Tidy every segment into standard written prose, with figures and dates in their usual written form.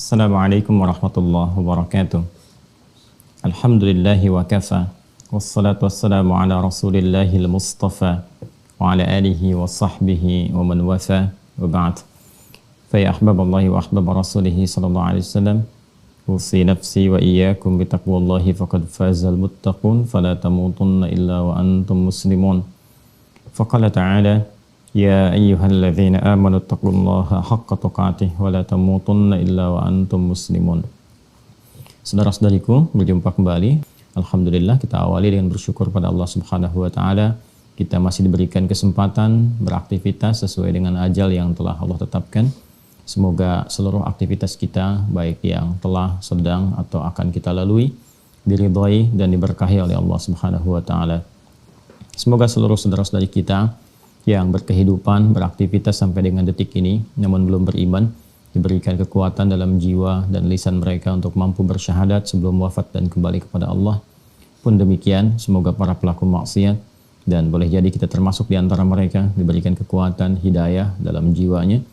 Assalamualaikum warahmatullahi wabarakatuh. Alhamdulillahi wa kafa. Wassalatu wassalamu ala rasulillahil mustafa wa ala alihi wa sahbihi wa man wafa wa ba'd. Fa ya ahbaballahi wa ahbab rasulihi sallallahu alaihi wasallam. Usi nafsi wa iyyakum bi taqwallahi faqad fazal muttaqun fala tamutunna illa wa antum muslimun. Faqala ta'ala ya ayyuhalladzina amanu taqullaha haqqa tuqatih wa la tamutunna illa wa antum muslimun. Saudara-saudariku, berjumpa kembali. Alhamdulillah, kita awali dengan bersyukur pada Allah Subhanahu wa taala. Kita masih diberikan kesempatan beraktivitas sesuai dengan ajal yang telah Allah tetapkan. Semoga seluruh aktivitas kita, baik yang telah, sedang atau akan kita lalui, diridhai dan diberkahi oleh Allah Subhanahu wa taala. Semoga seluruh saudara-saudari kita yang berkehidupan, beraktivitas sampai dengan detik ini, namun belum beriman, diberikan kekuatan dalam jiwa dan lisan mereka untuk mampu bersyahadat sebelum wafat dan kembali kepada Allah. Pun demikian, semoga para pelaku maksiat, dan boleh jadi kita termasuk di antara mereka, diberikan kekuatan, hidayah dalam jiwanya,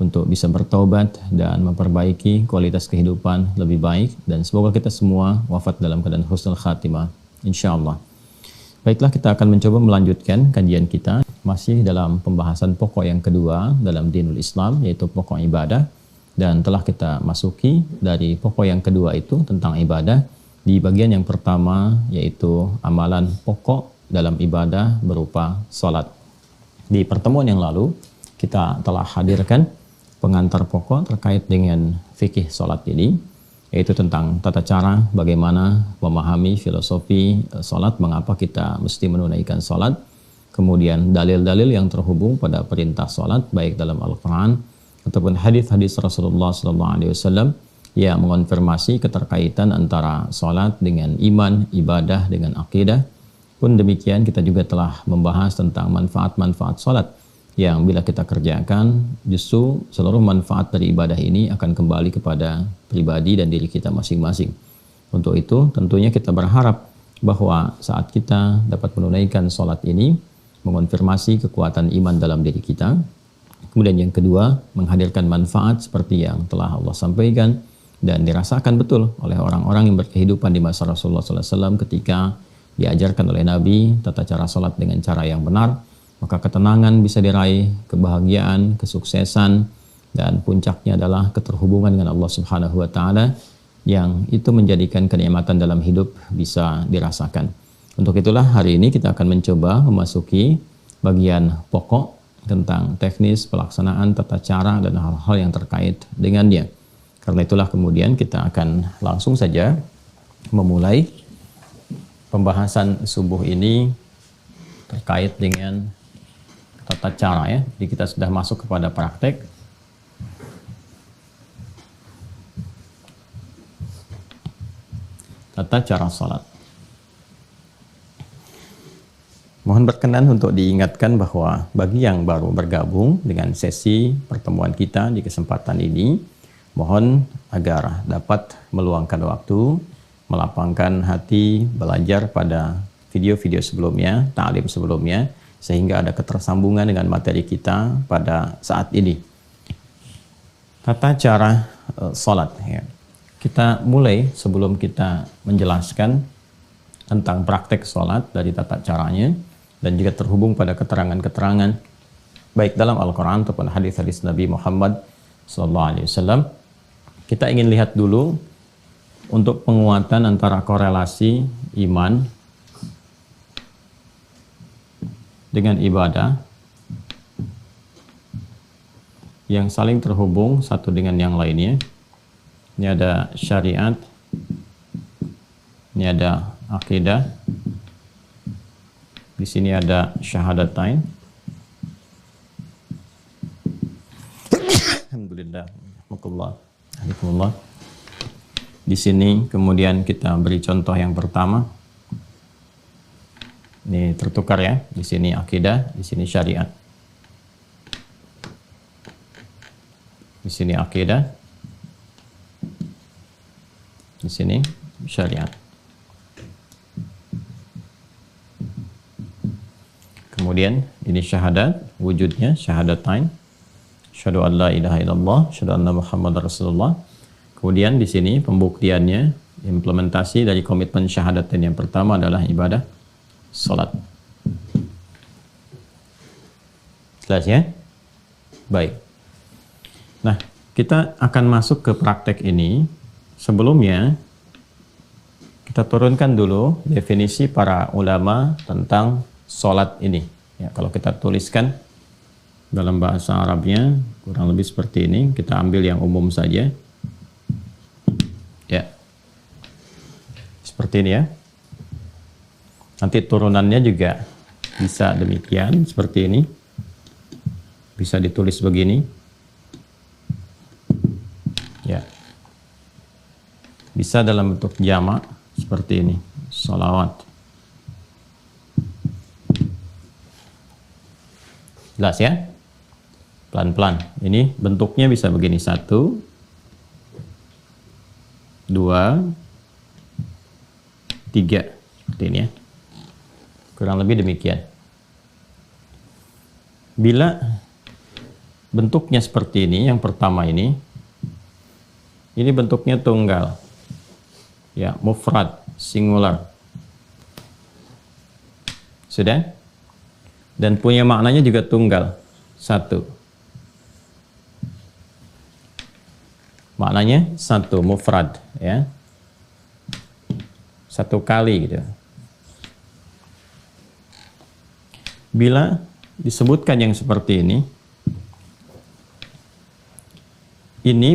untuk bisa bertaubat dan memperbaiki kualitas kehidupan lebih baik, dan semoga kita semua wafat dalam keadaan husnul khatimah, insyaallah. Baiklah, kita akan mencoba melanjutkan kajian kita masih dalam pembahasan pokok yang kedua dalam dinul Islam, yaitu pokok ibadah, dan telah kita masuki dari pokok yang kedua itu tentang ibadah di bagian yang pertama, yaitu amalan pokok dalam ibadah berupa salat. Di pertemuan yang lalu kita telah hadirkan pengantar pokok terkait dengan fikih salat ini, yaitu tentang tata cara bagaimana memahami filosofi salat, mengapa kita mesti menunaikan salat, kemudian dalil-dalil yang terhubung pada perintah salat baik dalam Al-Quran ataupun hadis-hadis Rasulullah SAW yang mengonfirmasi keterkaitan antara salat dengan iman, ibadah dengan akidah. Pun demikian kita juga telah membahas tentang manfaat-manfaat salat yang bila kita kerjakan, justru seluruh manfaat dari ibadah ini akan kembali kepada pribadi dan diri kita masing-masing. Untuk itu, tentunya kita berharap bahwa saat kita dapat menunaikan sholat ini, mengonfirmasi kekuatan iman dalam diri kita. Kemudian yang kedua, menghadirkan manfaat seperti yang telah Allah sampaikan dan dirasakan betul oleh orang-orang yang berkehidupan di masa Rasulullah SAW ketika diajarkan oleh Nabi tata cara sholat dengan cara yang benar, maka ketenangan bisa diraih, kebahagiaan, kesuksesan, dan puncaknya adalah keterhubungan dengan Allah Subhanahu wa taala yang itu menjadikan kenikmatan dalam hidup bisa dirasakan. Untuk itulah hari ini kita akan mencoba memasuki bagian pokok tentang teknis pelaksanaan tata cara dan hal-hal yang terkait dengannya. Karena itulah kemudian kita akan langsung saja memulai pembahasan subuh ini terkait dengan tata cara ya. Jadi kita sudah masuk kepada praktek. Tata cara salat. Mohon berkenan untuk diingatkan bahwa bagi yang baru bergabung dengan sesi pertemuan kita di kesempatan ini, mohon agar dapat meluangkan waktu, melapangkan hati, belajar pada video-video sebelumnya, ta'lim sebelumnya, sehingga ada ketersambungan dengan materi kita pada saat ini. Tata cara salat ya. Kita mulai sebelum kita menjelaskan tentang praktek salat dari tata caranya dan juga terhubung pada keterangan-keterangan baik dalam Al-Quran ataupun hadis-hadis Nabi Muhammad SAW. Kita ingin lihat dulu untuk penguatan antara korelasi iman dengan ibadah yang saling terhubung satu dengan yang lainnya. Ini ada syariat, ini ada akidah, di sini ada syahadatain. Alhamdulillah, alhamdulillah. Di sini kemudian kita beri contoh yang pertama. Ini tertukar ya, di sini akidah, di sini syariat. Di sini akidah, di sini syariat. Kemudian ini syahadat, wujudnya syahadatain. Asyhadu an la ilaha illallah, asyhadu anna Muhammadar Rasulullah. Kemudian di sini pembuktiannya, implementasi dari komitmen syahadatain yang pertama adalah ibadah salat. Jelas ya? Baik. Nah, kita akan masuk ke praktek ini. Sebelumnya, kita turunkan dulu definisi para ulama tentang salat ini. Ya, kalau kita tuliskan dalam bahasa Arabnya, kurang lebih seperti ini. Kita ambil yang umum saja. Ya, seperti ini ya. Nanti turunannya juga bisa demikian, seperti ini. Bisa ditulis begini. Ya. Bisa dalam bentuk jamak seperti ini. Sholawat. Jelas ya? Pelan-pelan. Ini bentuknya bisa begini. 1, 2, 3. Seperti ini ya. Kurang lebih demikian. Bila bentuknya seperti ini, yang pertama ini bentuknya tunggal. Ya, mufrad, singular. Sudah? Dan punya maknanya juga tunggal. 1. Maknanya 1, mufrad, ya. 1 kali gitu. Bila disebutkan yang seperti ini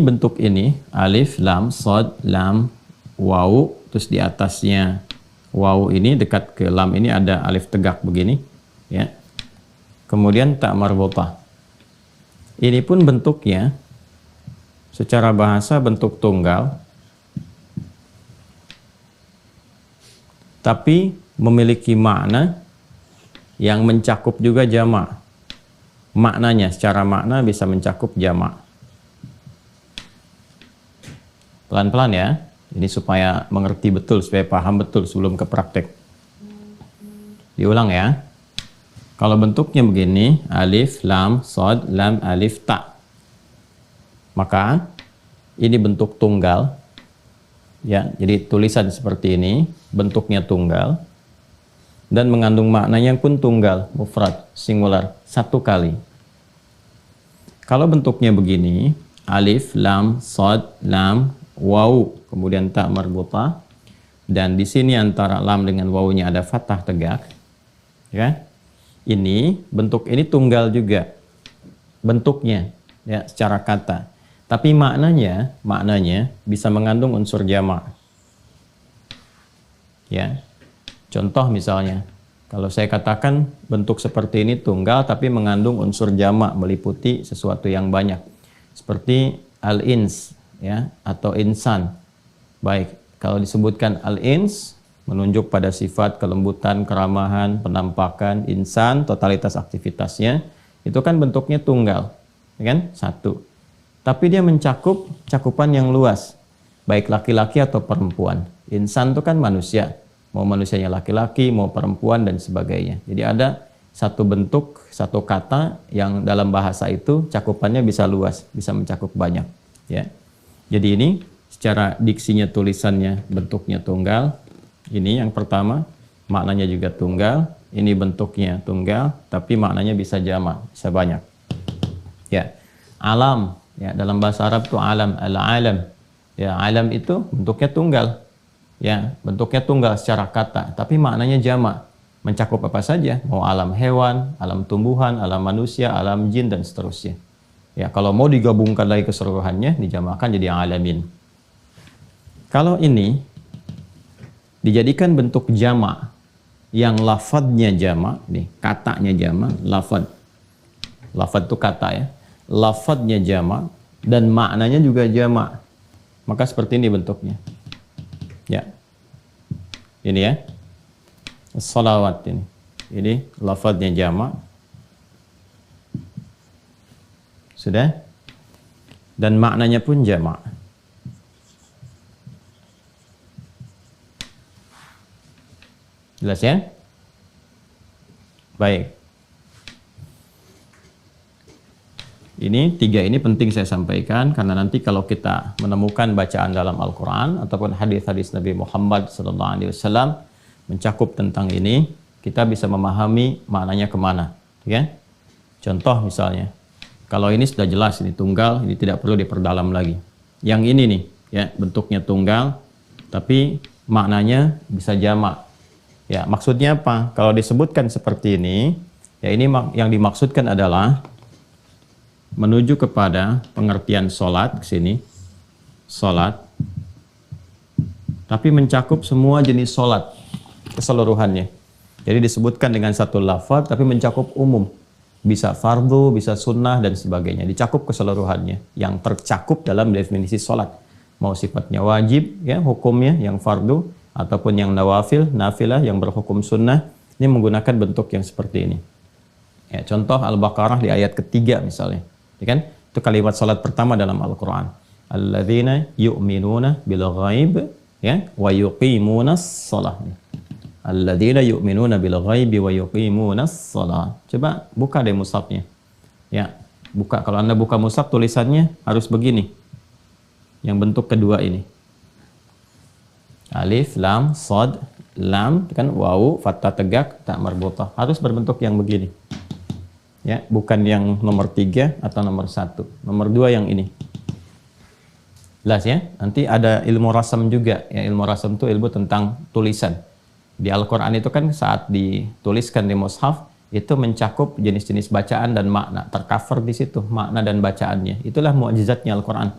bentuk ini, alif, lam, shad, lam, waw, terus di atasnya waw ini dekat ke lam ini ada alif tegak begini, ya. Kemudian ta marbutah. Ini pun bentuknya secara bahasa bentuk tunggal, tapi memiliki makna yang mencakup juga jamak. Maknanya, secara makna bisa mencakup jamak. Pelan-pelan ya, ini supaya mengerti betul, supaya paham betul sebelum ke praktek. Diulang ya. Kalau bentuknya begini, alif, lam, shad, lam, alif, ta. Maka ini bentuk tunggal. Ya, jadi tulisan seperti ini, bentuknya tunggal. Dan mengandung maknanya pun tunggal, mufrad, singular, 1 kali. Kalau bentuknya begini, alif, lam, shad, lam, waw, kemudian ta marbutah, dan di sini antara lam dengan wawnya ada fathah tegak, ya. Ini bentuk ini tunggal juga bentuknya, ya, secara kata. Tapi maknanya bisa mengandung unsur jamak. Ya. Contoh misalnya, kalau saya katakan bentuk seperti ini tunggal tapi mengandung unsur jamak, meliputi sesuatu yang banyak. Seperti al-ins, ya, atau insan. Baik, kalau disebutkan al-ins menunjuk pada sifat kelembutan, keramahan, penampakan, insan, totalitas aktivitasnya, itu kan bentuknya tunggal, ya kan? 1. Tapi dia mencakup cakupan yang luas, baik laki-laki atau perempuan. Insan itu kan manusia, mau manusianya laki-laki, mau perempuan, dan sebagainya. Jadi ada satu bentuk, satu kata yang dalam bahasa itu cakupannya bisa luas, bisa mencakup banyak, ya. Jadi ini secara diksinya, tulisannya, bentuknya tunggal. Ini yang pertama, maknanya juga tunggal. Ini bentuknya tunggal, tapi maknanya bisa jamak, bisa banyak. Ya, alam, ya, dalam bahasa Arab itu alam, al-alam. Ya, alam itu bentuknya tunggal. Ya, bentuknya tunggal secara kata, tapi maknanya jamak. Mencakup apa saja? Mau alam hewan, alam tumbuhan, alam manusia, alam jin, dan seterusnya. Ya, kalau mau digabungkan lagi keseluruhannya, dijamakkan jadi alamin. Kalau ini dijadikan bentuk jamak yang lafadznya jamak, nih, katanya jamak, lafadz. Lafadz itu kata ya. Lafadznya jamak dan maknanya juga jamak. Maka seperti ini bentuknya. Ya. Ini ya. Sholawat ini. Ini lafadznya jamak. Sudah? Dan maknanya pun jamak. Jelas ya? Baik. Ini tiga ini penting saya sampaikan karena nanti kalau kita menemukan bacaan dalam Al-Quran ataupun hadis-hadis Nabi Muhammad SAW mencakup tentang ini, kita bisa memahami maknanya kemana. Ya? Contoh misalnya, kalau ini sudah jelas, ini tunggal, ini tidak perlu diperdalam lagi. Yang ini nih, ya bentuknya tunggal, tapi maknanya bisa jamak. Ya, maksudnya apa? Kalau disebutkan seperti ini, ya ini yang dimaksudkan adalah menuju kepada pengertian sholat ke sini, sholat, tapi mencakup semua jenis sholat keseluruhannya. Jadi disebutkan dengan satu lafaz, tapi mencakup umum, bisa fardu, bisa sunnah dan sebagainya, dicakup keseluruhannya. Yang tercakup dalam definisi sholat, mau sifatnya wajib, ya hukumnya yang fardu, ataupun yang nawafil, nafilah yang berhukum sunnah, ini menggunakan bentuk yang seperti ini. Ya, contoh Al-Baqarah di ayat ketiga misalnya. Ya kan? Itu kalimat salat pertama dalam Al-Quran. Alladzina yu'minuna bil ghaib, ya, wa yuqimunas shalah. Alladzina yu'minuna bil ghaibi wa yuqimunas shalah. Coba buka deh mushafnya. Ya, buka. Kalau Anda buka mushaf, tulisannya harus begini. Yang bentuk kedua ini. Alif, lam, shad, lam, kan wawu, fathah tegak, tak marbutah. Harus berbentuk yang begini. Ya, bukan yang nomor 3 atau nomor 1. Nomor 2 yang ini. Jelas ya? Nanti ada ilmu rasam juga. Ya, ilmu rasam itu ilmu tentang tulisan. Di Al-Quran itu kan saat dituliskan di mushaf, itu mencakup jenis-jenis bacaan dan makna. Tercover di situ, makna dan bacaannya. Itulah mukjizatnya Al-Quran.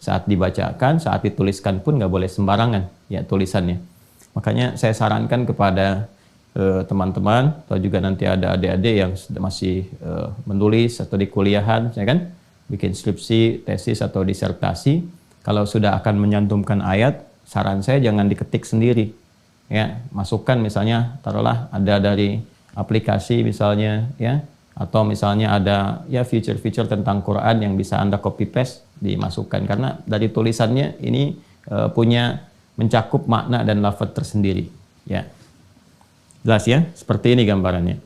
Saat dibacakan, saat dituliskan pun nggak boleh sembarangan ya tulisannya. Makanya saya sarankan kepada teman-teman atau juga nanti ada adik-adik yang masih menulis atau di kuliahan, ya kan, bikin skripsi, tesis atau disertasi, kalau sudah akan menyantumkan ayat, saran saya jangan diketik sendiri, ya, masukkan misalnya, taruhlah ada dari aplikasi misalnya, ya, atau misalnya ada ya feature-feature tentang Quran yang bisa Anda copy paste dimasukkan, karena dari tulisannya ini punya mencakup makna dan lafaz tersendiri, ya. Jelas ya, seperti ini gambarannya.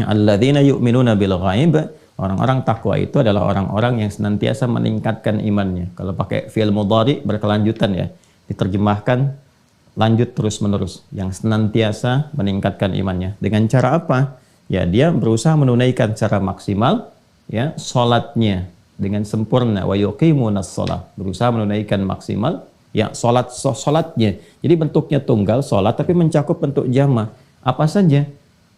Alladzina yu'minuna bil ghaib, orang-orang takwa itu adalah orang-orang yang senantiasa meningkatkan imannya. Kalau pakai fi'il mudhari berkelanjutan ya, diterjemahkan lanjut terus-menerus, yang senantiasa meningkatkan imannya. Dengan cara apa? Ya, dia berusaha menunaikan secara maksimal ya salatnya dengan sempurna, wa yuqimunas shalah, berusaha menunaikan maksimal ya salatnya. Jadi bentuknya tunggal salat tapi mencakup bentuk jama'. Apa saja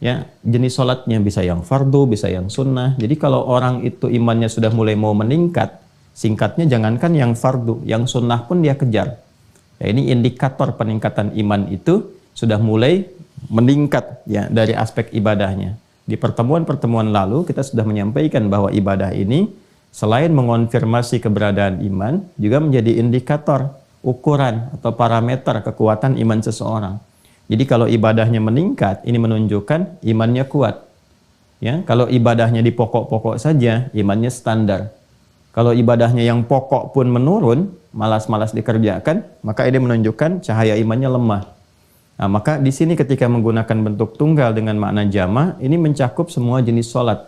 ya jenis sholatnya, bisa yang fardu, bisa yang sunnah. Jadi kalau orang itu imannya sudah mulai mau meningkat, singkatnya jangankan yang fardu, yang sunnah pun dia kejar. Ya, ini indikator peningkatan iman itu sudah mulai meningkat ya dari aspek ibadahnya. Di pertemuan-pertemuan lalu kita sudah menyampaikan bahwa ibadah ini selain mengonfirmasi keberadaan iman, juga menjadi indikator ukuran atau parameter kekuatan iman seseorang. Jadi kalau ibadahnya meningkat, ini menunjukkan imannya kuat. Ya, kalau ibadahnya di pokok-pokok saja, imannya standar. Kalau ibadahnya yang pokok pun menurun, malas-malas dikerjakan, maka ini menunjukkan cahaya imannya lemah. Nah, maka di sini ketika menggunakan bentuk tunggal dengan makna jama', ini mencakup semua jenis sholat.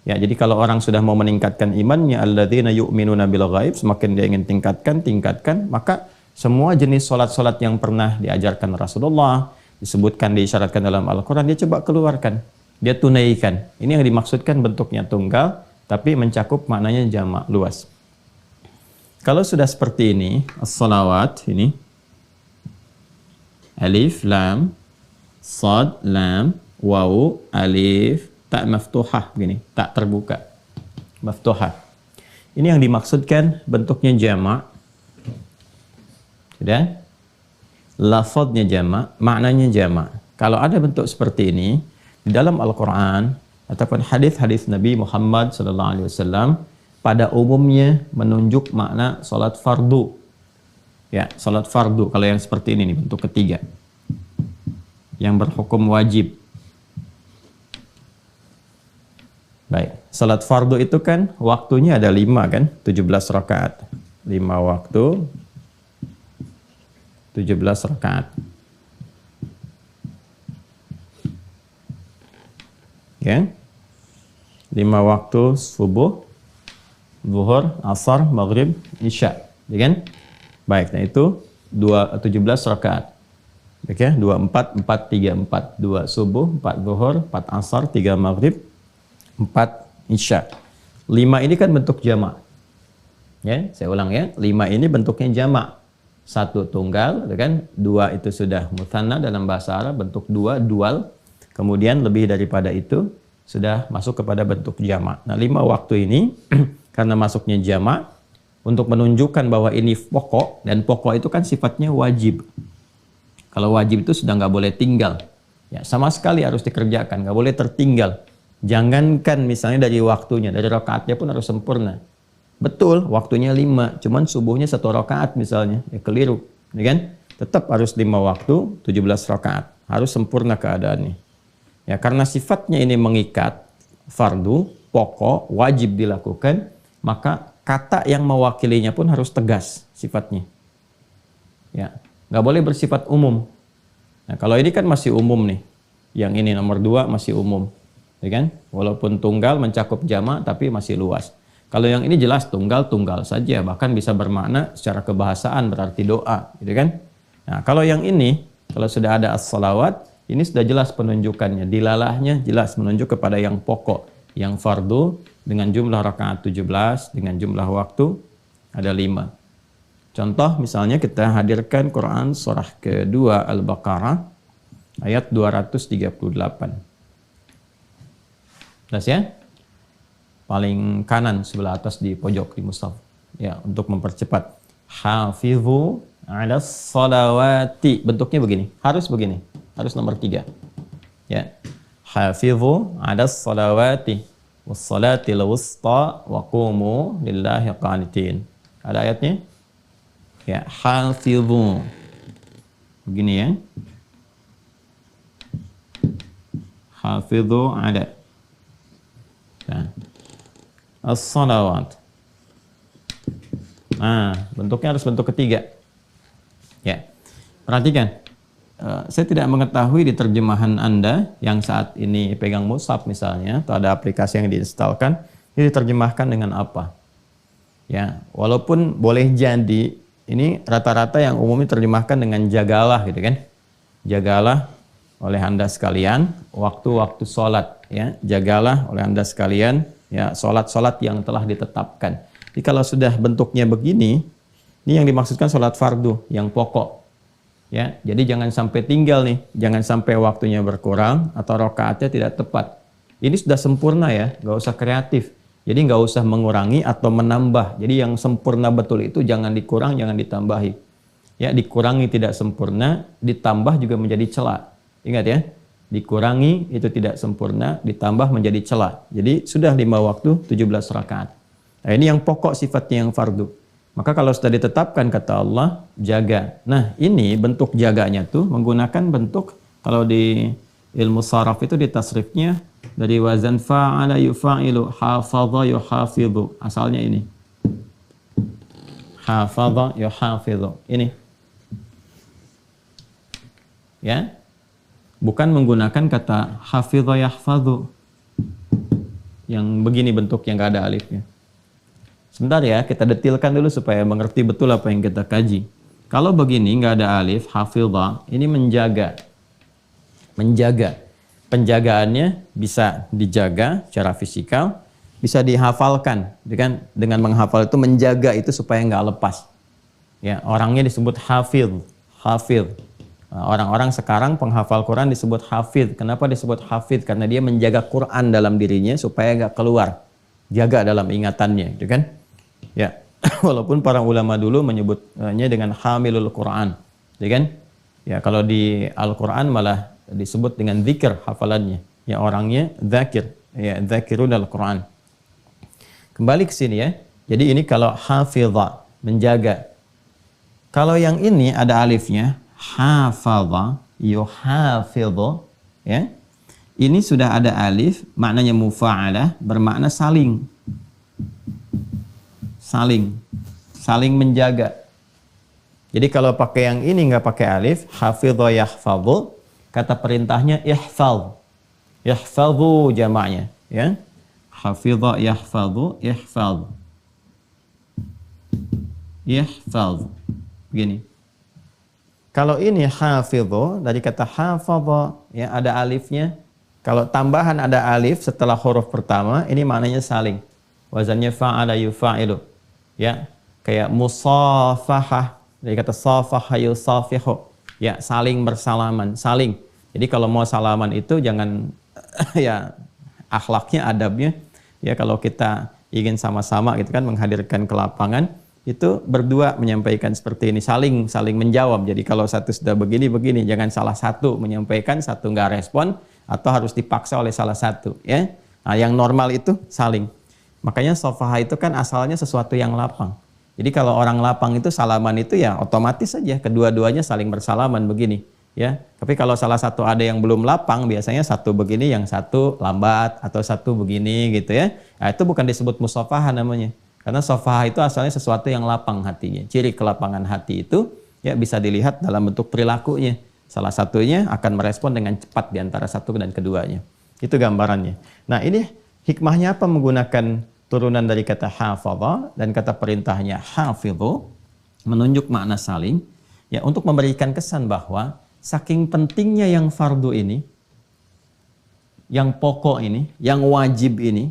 Ya, jadi kalau orang sudah mau meningkatkan imannya, alladzina yu'minuna bil ghaib, semakin dia ingin tingkatkan, maka semua jenis sholat-sholat yang pernah diajarkan Rasulullah, disebutkan, diisyaratkan dalam Al-Quran, dia coba keluarkan, dia tunaikan. Ini yang dimaksudkan bentuknya tunggal, tapi mencakup maknanya jamak luas. Kalau sudah seperti ini, as-salawat ini, alif, lam, sad, lam, wawu, alif, tak maftuhah, begini, tak terbuka, maftuhah. Ini yang dimaksudkan bentuknya jamak. Sudah? Lafadznya jamak, maknanya jamak. Kalau ada bentuk seperti ini di dalam Al-Quran ataupun hadis-hadis Nabi Muhammad SAW, pada umumnya menunjuk makna salat fardu. Ya, salat fardu. Kalau yang seperti ini nih, bentuk ketiga, yang berhukum wajib. Baik, salat fardu itu kan waktunya ada 5 kan, 17 rakaat. 5 waktu, 17 rakaat. Ya. 5 waktu subuh, zuhur, asar, maghrib, isya, ya kan? Baik, nah itu 17 rakaat. Oke, 24 4 3 4, 2 subuh, 4 zuhur, 4 asar, 3 maghrib, 4 isya. 5 ini kan bentuk jamak. Ya, saya ulang ya. 5 ini bentuknya jamak. 1 tunggal, kan? 2 itu sudah mutsanna dalam bahasa Arab, bentuk 2 dual. Kemudian lebih daripada itu sudah masuk kepada bentuk jamak. Nah, 5 waktu ini karena masuknya jamak untuk menunjukkan bahwa ini pokok, dan pokok itu kan sifatnya wajib. Kalau wajib itu sudah nggak boleh tinggal. Ya, sama sekali harus dikerjakan, nggak boleh tertinggal. Jangankan misalnya dari waktunya, dari rakaatnya pun harus sempurna. Betul, waktunya 5, cuman subuhnya 1 rakaat misalnya, ya keliru, ya kan? Tetap harus 5 waktu, 17 rakaat, harus sempurna keadaannya. Ya, karena sifatnya ini mengikat, fardu, pokok, wajib dilakukan, maka kata yang mewakilinya pun harus tegas sifatnya. Ya, nggak boleh bersifat umum. Nah, kalau ini kan masih umum nih, yang ini nomor 2 masih umum, ya kan? Walaupun tunggal mencakup jamak, tapi masih luas. Kalau yang ini jelas tunggal saja, bahkan bisa bermakna secara kebahasaan berarti doa, gitu kan? Nah, kalau yang ini, kalau sudah ada as-salawat, ini sudah jelas penunjukannya, dilalahnya jelas menunjuk kepada yang pokok, yang fardu dengan jumlah rakaat 17, dengan jumlah waktu ada 5. Contoh misalnya kita hadirkan Quran surah kedua Al-Baqarah ayat 238. Jelas ya? Paling kanan sebelah atas di pojok di mushaf. Ya, untuk mempercepat. Hafizu 'alas salawati. Bentuknya begini, harus begini. Harus nomor 3. Ya. Hafizu 'alas salawati was salatil wusta wa qumu lillahi qanitin. Ada ayatnya? Ya, hafizu. Begini ya. Hafizu ada. Nah. As-salawat. Nah, bentuknya harus bentuk ketiga. Ya. Perhatikan. Saya tidak mengetahui di terjemahan Anda yang saat ini pegang mushaf misalnya, atau ada aplikasi yang diinstalkan, ini diterjemahkan dengan apa? Ya, walaupun boleh jadi ini rata-rata yang umumnya terjemahkan dengan jagalah gitu kan. Jagalah oleh Anda sekalian waktu-waktu sholat ya. Jagalah oleh Anda sekalian ya sholat-sholat yang telah ditetapkan. Jadi kalau sudah bentuknya begini, ini yang dimaksudkan sholat fardu yang pokok. Ya, jadi jangan sampai tinggal nih, jangan sampai waktunya berkurang atau rakaatnya tidak tepat. Ini sudah sempurna ya, nggak usah kreatif. Jadi nggak usah mengurangi atau menambah. Jadi yang sempurna betul itu jangan dikurang, jangan ditambahi. Ya, dikurangi tidak sempurna, ditambah juga menjadi celah. Ingat ya, dikurangi itu tidak sempurna, ditambah menjadi celah. Jadi sudah 5 waktu, 17 rakaat. Nah, ini yang pokok sifatnya yang fardu. Maka kalau sudah ditetapkan kata Allah, jaga. Nah, ini bentuk jaganya tuh menggunakan bentuk, kalau di ilmu saraf itu di tasrifnya dari wazan fa'ala yufa'ilu, hafadha yuhafidhu. Asalnya ini. Hafadha yuhafidhu. Ini. Ya. Bukan menggunakan kata hafidha yahfadhu. Yang begini bentuk yang enggak ada alifnya. Sebentar ya, kita detilkan dulu supaya mengerti betul apa yang kita kaji. Kalau begini enggak ada alif, hafidha, ini menjaga. Menjaga. Penjagaannya bisa dijaga secara fisikal, bisa dihafalkan. Dengan menghafal itu menjaga itu supaya nggak lepas. Ya, orangnya disebut hafidh, hafidh. Orang-orang sekarang penghafal Quran disebut hafidh. Kenapa disebut hafidh? Karena dia menjaga Quran dalam dirinya supaya nggak keluar, jaga dalam ingatannya, gitu kan? Ya, walaupun para ulama dulu menyebutnya dengan hamilul Quran, gitu kan? Ya, kalau di Al-Quran malah disebut dengan zikir hafalannya. Ya, orangnya zakir, ya zakirun al-Quran. Kembali ke sini ya. Jadi ini kalau hafidha, menjaga. Kalau yang ini ada alifnya, hafadha, yuhafidhu, ya. Ini sudah ada alif, maknanya mufa'alah, bermakna saling. Saling menjaga. Jadi kalau pakai yang ini nggak pakai alif, hafidha yahfadhu, kata perintahnya ihfadh. Ihfadhu jamaknya, ya. Hafidha yahfadhu, ihfadh. yahfaz. Begini. Kalau ini hafidhu, dari kata hafadha, ya ada alifnya. Kalau tambahan ada alif setelah huruf pertama, ini maknanya saling. Wazannya fa'ala yufa'ilu. Ya, kayak musafahah, dari kata safaha yusafihu. Ya, saling bersalaman, saling. Jadi kalau mau salaman itu jangan ya akhlaknya, adabnya. Ya kalau kita ingin sama-sama gitu kan menghadirkan ke lapangan, itu berdua menyampaikan seperti ini, saling menjawab. Jadi kalau satu sudah begini, jangan salah satu menyampaikan, satu nggak respon, atau harus dipaksa oleh salah satu. Ya, nah, yang normal itu saling. Makanya sofaha itu kan asalnya sesuatu yang lapang. Jadi kalau orang lapang itu salaman itu ya otomatis saja kedua-duanya saling bersalaman begini. Ya, tapi kalau salah satu ada yang belum lapang, biasanya satu begini, yang satu lambat, atau satu begini gitu ya. Nah, itu bukan disebut musafaha namanya. Karena sofaha itu asalnya sesuatu yang lapang hatinya. Ciri kelapangan hati itu ya bisa dilihat dalam bentuk perilakunya. Salah satunya akan merespon dengan cepat di antara satu dan keduanya. Itu gambarannya. Nah, ini hikmahnya apa menggunakan turunan dari kata hafadha dan kata perintahnya hafidhu, menunjuk makna saling ya, untuk memberikan kesan bahwa saking pentingnya yang fardu ini, yang pokok ini, yang wajib ini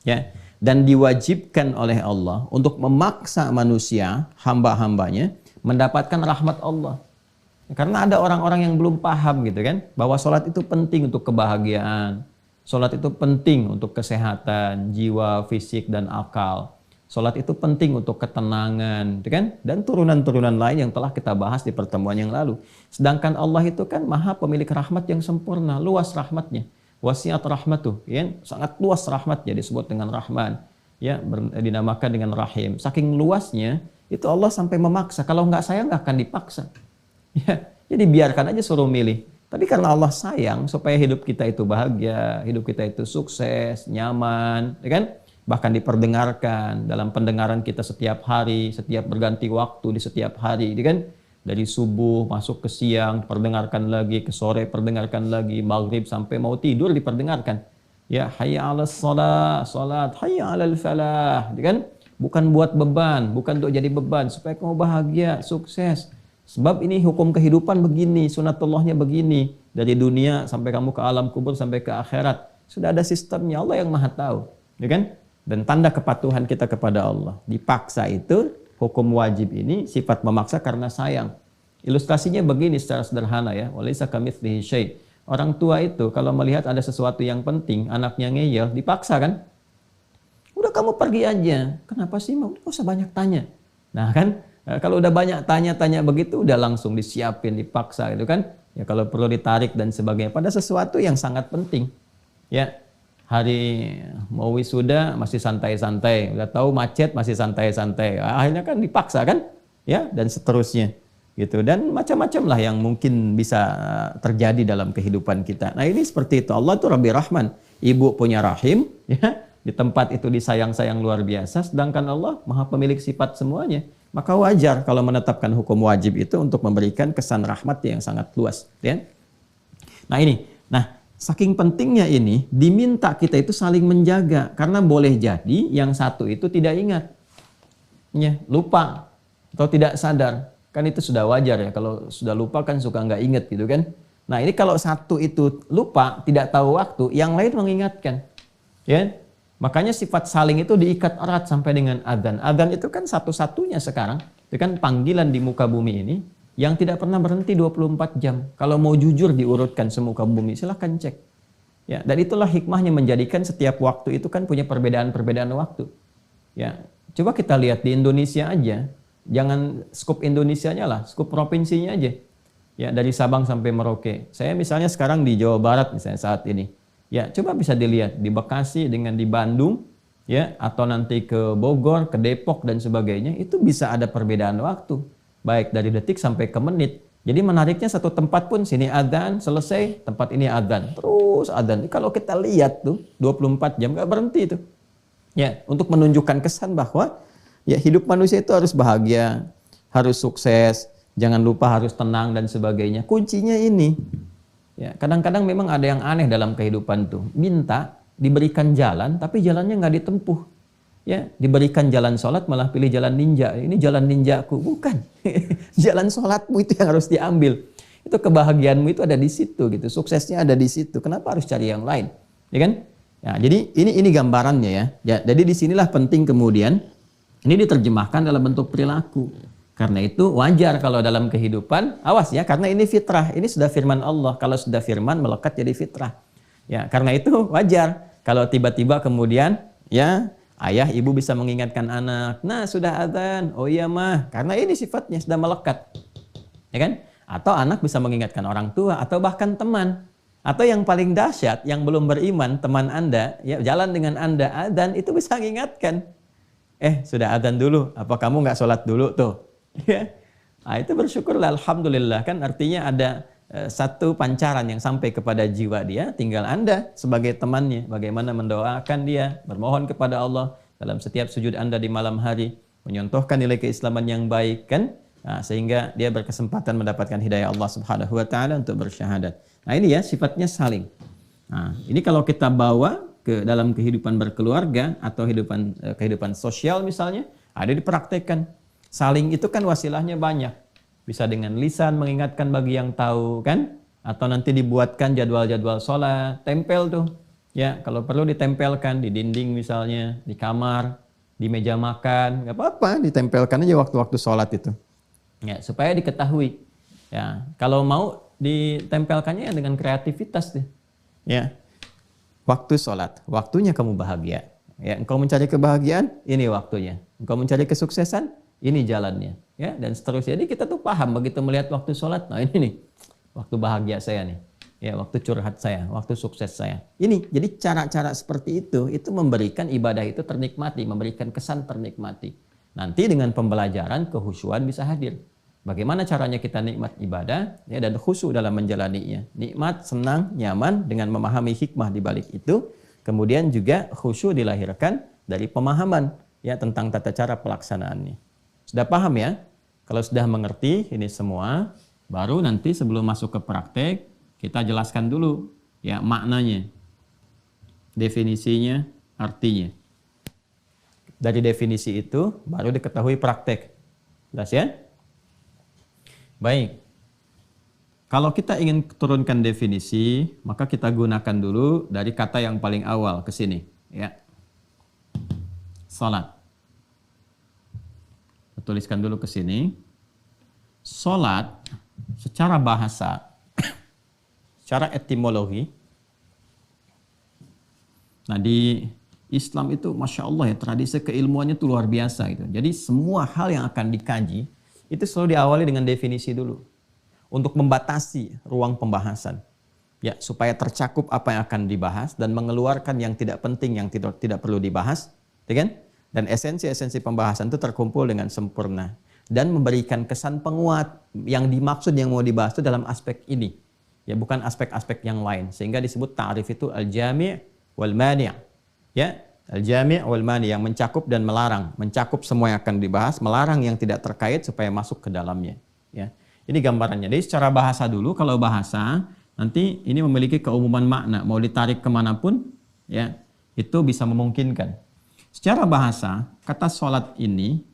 ya, dan diwajibkan oleh Allah untuk memaksa manusia, hamba-hambanya, mendapatkan rahmat Allah. Karena ada orang-orang yang belum paham gitu kan, bahwa sholat itu penting untuk kebahagiaan, sholat itu penting untuk kesehatan, jiwa, fisik, dan akal. Sholat itu penting untuk ketenangan, gitu kan? Dan turunan-turunan lain yang telah kita bahas di pertemuan yang lalu. Sedangkan Allah itu kan maha pemilik rahmat yang sempurna, luas rahmatnya. Wasiat rahmatuh, ya, sangat luas rahmatnya, disebut dengan Rahman, ya, dinamakan dengan Rahim. Saking luasnya itu Allah sampai memaksa. Kalau nggak sayang nggak akan dipaksa. Ya, jadi biarkan aja suruh milih. Tapi karena Allah sayang supaya hidup kita itu bahagia, hidup kita itu sukses, nyaman, ya kan? Bahkan diperdengarkan dalam pendengaran kita setiap hari, setiap berganti waktu di setiap hari, ya kan? Dari subuh masuk ke siang, perdengarkan lagi, ke sore perdengarkan lagi, maghrib sampai mau tidur diperdengarkan. Ya, hayya 'alas shalah, salat, hayya 'alal falah, kan? Bukan buat beban, bukan untuk jadi beban, supaya kamu bahagia, sukses. Sebab ini hukum kehidupan begini, sunatullahnya begini, dari dunia sampai kamu ke alam kubur sampai ke akhirat. Sudah ada sistemnya, Allah yang Maha tahu, ya kan? Dan tanda kepatuhan kita kepada Allah. Dipaksa itu hukum wajib ini sifat memaksa karena sayang. Ilustrasinya begini secara sederhana ya. Walaysa kamitslihi syai'. Orang tua itu kalau melihat ada sesuatu yang penting, anaknya ngeyel, dipaksa kan? Udah kamu pergi aja. Kenapa sih? Mau nggak usah banyak tanya. Nah kan, kalau udah banyak tanya-tanya begitu, udah langsung disiapin, dipaksa gitu kan? Ya kalau perlu ditarik dan sebagainya. Pada sesuatu yang sangat penting. Ya, hari mau wisuda masih santai-santai, udah tahu macet masih santai-santai, akhirnya kan dipaksa kan, ya, dan seterusnya gitu, dan macam-macam lah yang mungkin bisa terjadi dalam kehidupan kita. Nah ini seperti itu, Allah itu Rabbi Rahman, ibu punya rahim, ya, di tempat itu disayang-sayang luar biasa, sedangkan Allah maha pemilik sifat semuanya, maka wajar kalau menetapkan hukum wajib itu untuk memberikan kesan rahmat yang sangat luas, ya. Nah ini, saking pentingnya ini, diminta kita itu saling menjaga. Karena boleh jadi yang satu itu tidak ingat. Ya, lupa. Atau tidak sadar. Kan itu sudah wajar ya. Kalau sudah lupa kan suka nggak ingat gitu kan. Nah ini kalau satu itu lupa, tidak tahu waktu, yang lain mengingatkan. Ya, makanya sifat saling itu diikat erat sampai dengan adzan. Adzan itu kan satu-satunya sekarang. Itu kan panggilan di muka bumi ini yang tidak pernah berhenti 24 jam. Kalau mau jujur diurutkan semuka bumi, silahkan cek. Ya, dan itulah hikmahnya menjadikan setiap waktu itu kan punya perbedaan-perbedaan waktu. Ya, coba kita lihat di Indonesia aja, jangan skup Indonesianya lah, skup provinsinya aja. Ya, dari Sabang sampai Merauke. Saya misalnya sekarang di Jawa Barat misalnya saat ini. Ya, coba bisa dilihat di Bekasi dengan di Bandung, ya, atau nanti ke Bogor, ke Depok dan sebagainya, itu bisa ada perbedaan waktu. Baik dari detik sampai ke menit. Jadi menariknya satu tempat pun sini adzan, selesai, tempat ini adzan. Terus adzan. Kalau kita lihat tuh 24 jam gak berhenti tuh. Ya, untuk menunjukkan kesan bahwa ya hidup manusia itu harus bahagia, harus sukses, jangan lupa harus tenang dan sebagainya. Kuncinya ini. Ya, kadang-kadang memang ada yang aneh dalam kehidupan tuh. Minta diberikan jalan tapi jalannya nggak ditempuh. Ya, diberikan jalan sholat malah pilih jalan ninja. Ini jalan ninjaku, bukan. Jalan sholatmu itu yang harus diambil. Itu kebahagiaanmu itu ada di situ gitu. Suksesnya ada di situ. Kenapa harus cari yang lain? Ya kan? Ya, jadi ini gambarannya ya. Ya, jadi disinilah penting kemudian ini diterjemahkan dalam bentuk perilaku. Karena itu wajar kalau dalam kehidupan, awas ya, karena ini fitrah. Ini sudah firman Allah. Kalau sudah firman melekat jadi fitrah. Ya, karena itu wajar kalau tiba-tiba kemudian ya ayah ibu bisa mengingatkan anak, nah sudah adzan, oh iya mah, karena ini sifatnya sudah melekat, ya kan? Atau anak bisa mengingatkan orang tua atau bahkan teman, atau yang paling dahsyat yang belum beriman teman anda, ya jalan dengan anda adzan itu bisa mengingatkan, sudah adzan dulu, apa kamu nggak sholat dulu tuh, ya? Nah, itu bersyukurlah, alhamdulillah kan artinya ada satu pancaran yang sampai kepada jiwa dia, tinggal Anda sebagai temannya bagaimana mendoakan dia, bermohon kepada Allah dalam setiap sujud Anda di malam hari, menyontohkan nilai keislaman yang baik kan, nah, sehingga dia berkesempatan mendapatkan hidayah Allah Subhanahu wa taala untuk bersyahadat. Nah, ini ya sifatnya saling. Nah, ini kalau kita bawa ke dalam kehidupan berkeluarga atau kehidupan sosial misalnya, ada dipraktekkan. Saling itu kan wasilahnya banyak. Bisa dengan lisan mengingatkan bagi yang tahu kan, atau nanti dibuatkan jadwal-jadwal sholat, tempel tuh ya, kalau perlu ditempelkan di dinding misalnya, di kamar, di meja makan, nggak apa-apa, ditempelkan aja waktu-waktu sholat itu ya, supaya diketahui ya. Kalau mau ditempelkannya dengan kreativitas deh ya, waktu sholat, waktunya kamu bahagia ya, engkau mencari kebahagiaan, ini waktunya, engkau mencari kesuksesan, ini jalannya ya, dan seterusnya. Jadi kita tuh paham begitu melihat waktu sholat, nah ini nih waktu bahagia saya nih ya, waktu curhat saya, waktu sukses saya ini. Jadi cara-cara seperti itu memberikan ibadah itu ternikmati, memberikan kesan ternikmati. Nanti dengan pembelajaran kehusyuan bisa hadir. Bagaimana caranya kita nikmat ibadah ya, dan khusyuk dalam menjalaninya, nikmat, senang, nyaman dengan memahami hikmah di balik itu. Kemudian juga khusyuk dilahirkan dari pemahaman ya tentang tata cara pelaksanaannya. Sudah paham ya? Kalau sudah mengerti ini semua, baru nanti sebelum masuk ke praktek, kita jelaskan dulu ya maknanya, definisinya, artinya. Dari definisi itu baru diketahui praktek. Jelas ya? Baik. Kalau kita ingin turunkan definisi, maka kita gunakan dulu dari kata yang paling awal ke sini ya. Salat. Tuliskan dulu ke sini. Salat secara bahasa, secara etimologi. Nah, di Islam itu Masya Allah ya, tradisi keilmuannya itu luar biasa gitu. Jadi semua hal yang akan dikaji itu selalu diawali dengan definisi dulu, untuk membatasi ruang pembahasan ya, supaya tercakup apa yang akan dibahas dan mengeluarkan yang tidak penting, yang tidak perlu dibahas, ya kan? Dan esensi-esensi pembahasan itu terkumpul dengan sempurna dan memberikan kesan penguat yang dimaksud, yang mau dibahas itu dalam aspek ini ya, bukan aspek-aspek yang lain, sehingga disebut ta'rif itu al-jami' wal mani'. Ya, al-jami' wal mani', yang mencakup dan melarang, mencakup semua yang akan dibahas, melarang yang tidak terkait supaya masuk ke dalamnya ya. Ini gambarannya. Jadi secara bahasa dulu, kalau bahasa nanti ini memiliki keumuman makna, mau ditarik kemanapun ya, itu bisa memungkinkan. Secara bahasa, kata sholat ini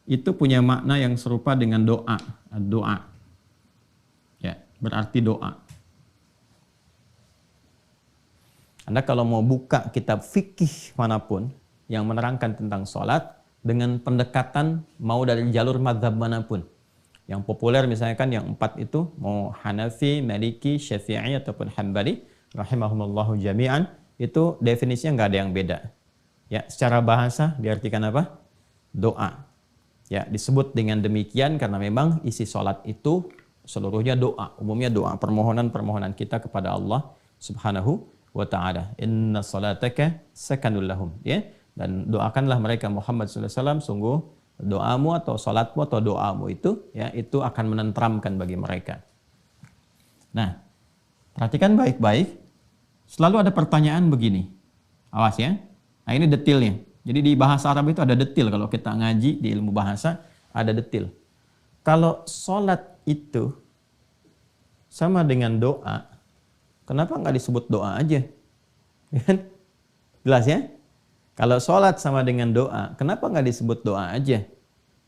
itu punya makna yang serupa dengan doa. Doa ya, berarti doa. Anda kalau mau buka kitab fikih manapun yang menerangkan tentang sholat dengan pendekatan mau dari jalur mazhab manapun, yang populer misalnya kan yang 4 itu, mau Hanafi, Maliki, Syafi'i ataupun Hambali rahimahumullahu jami'an, itu definisinya nggak ada yang beda. Ya, secara bahasa diartikan apa? Doa. Ya, disebut dengan demikian karena memang isi sholat itu seluruhnya doa, umumnya doa, permohonan-permohonan kita kepada Allah Subhanahu wa ta'ala. Inna salataka sakanul lahum. Ya, dan doakanlah mereka Muhammad sallallahu alaihi wasallam, sungguh doamu atau salatmu atau doamu itu ya, itu akan menenteramkan bagi mereka. Nah, perhatikan baik-baik. Selalu ada pertanyaan begini. Awas ya. Nah, ini detailnya. Jadi di bahasa Arab itu ada detail. Kalau kita ngaji di ilmu bahasa, ada detail. Kalau sholat itu sama dengan doa, kenapa nggak disebut doa aja? Jelas ya? Kalau sholat sama dengan doa, kenapa nggak disebut doa aja?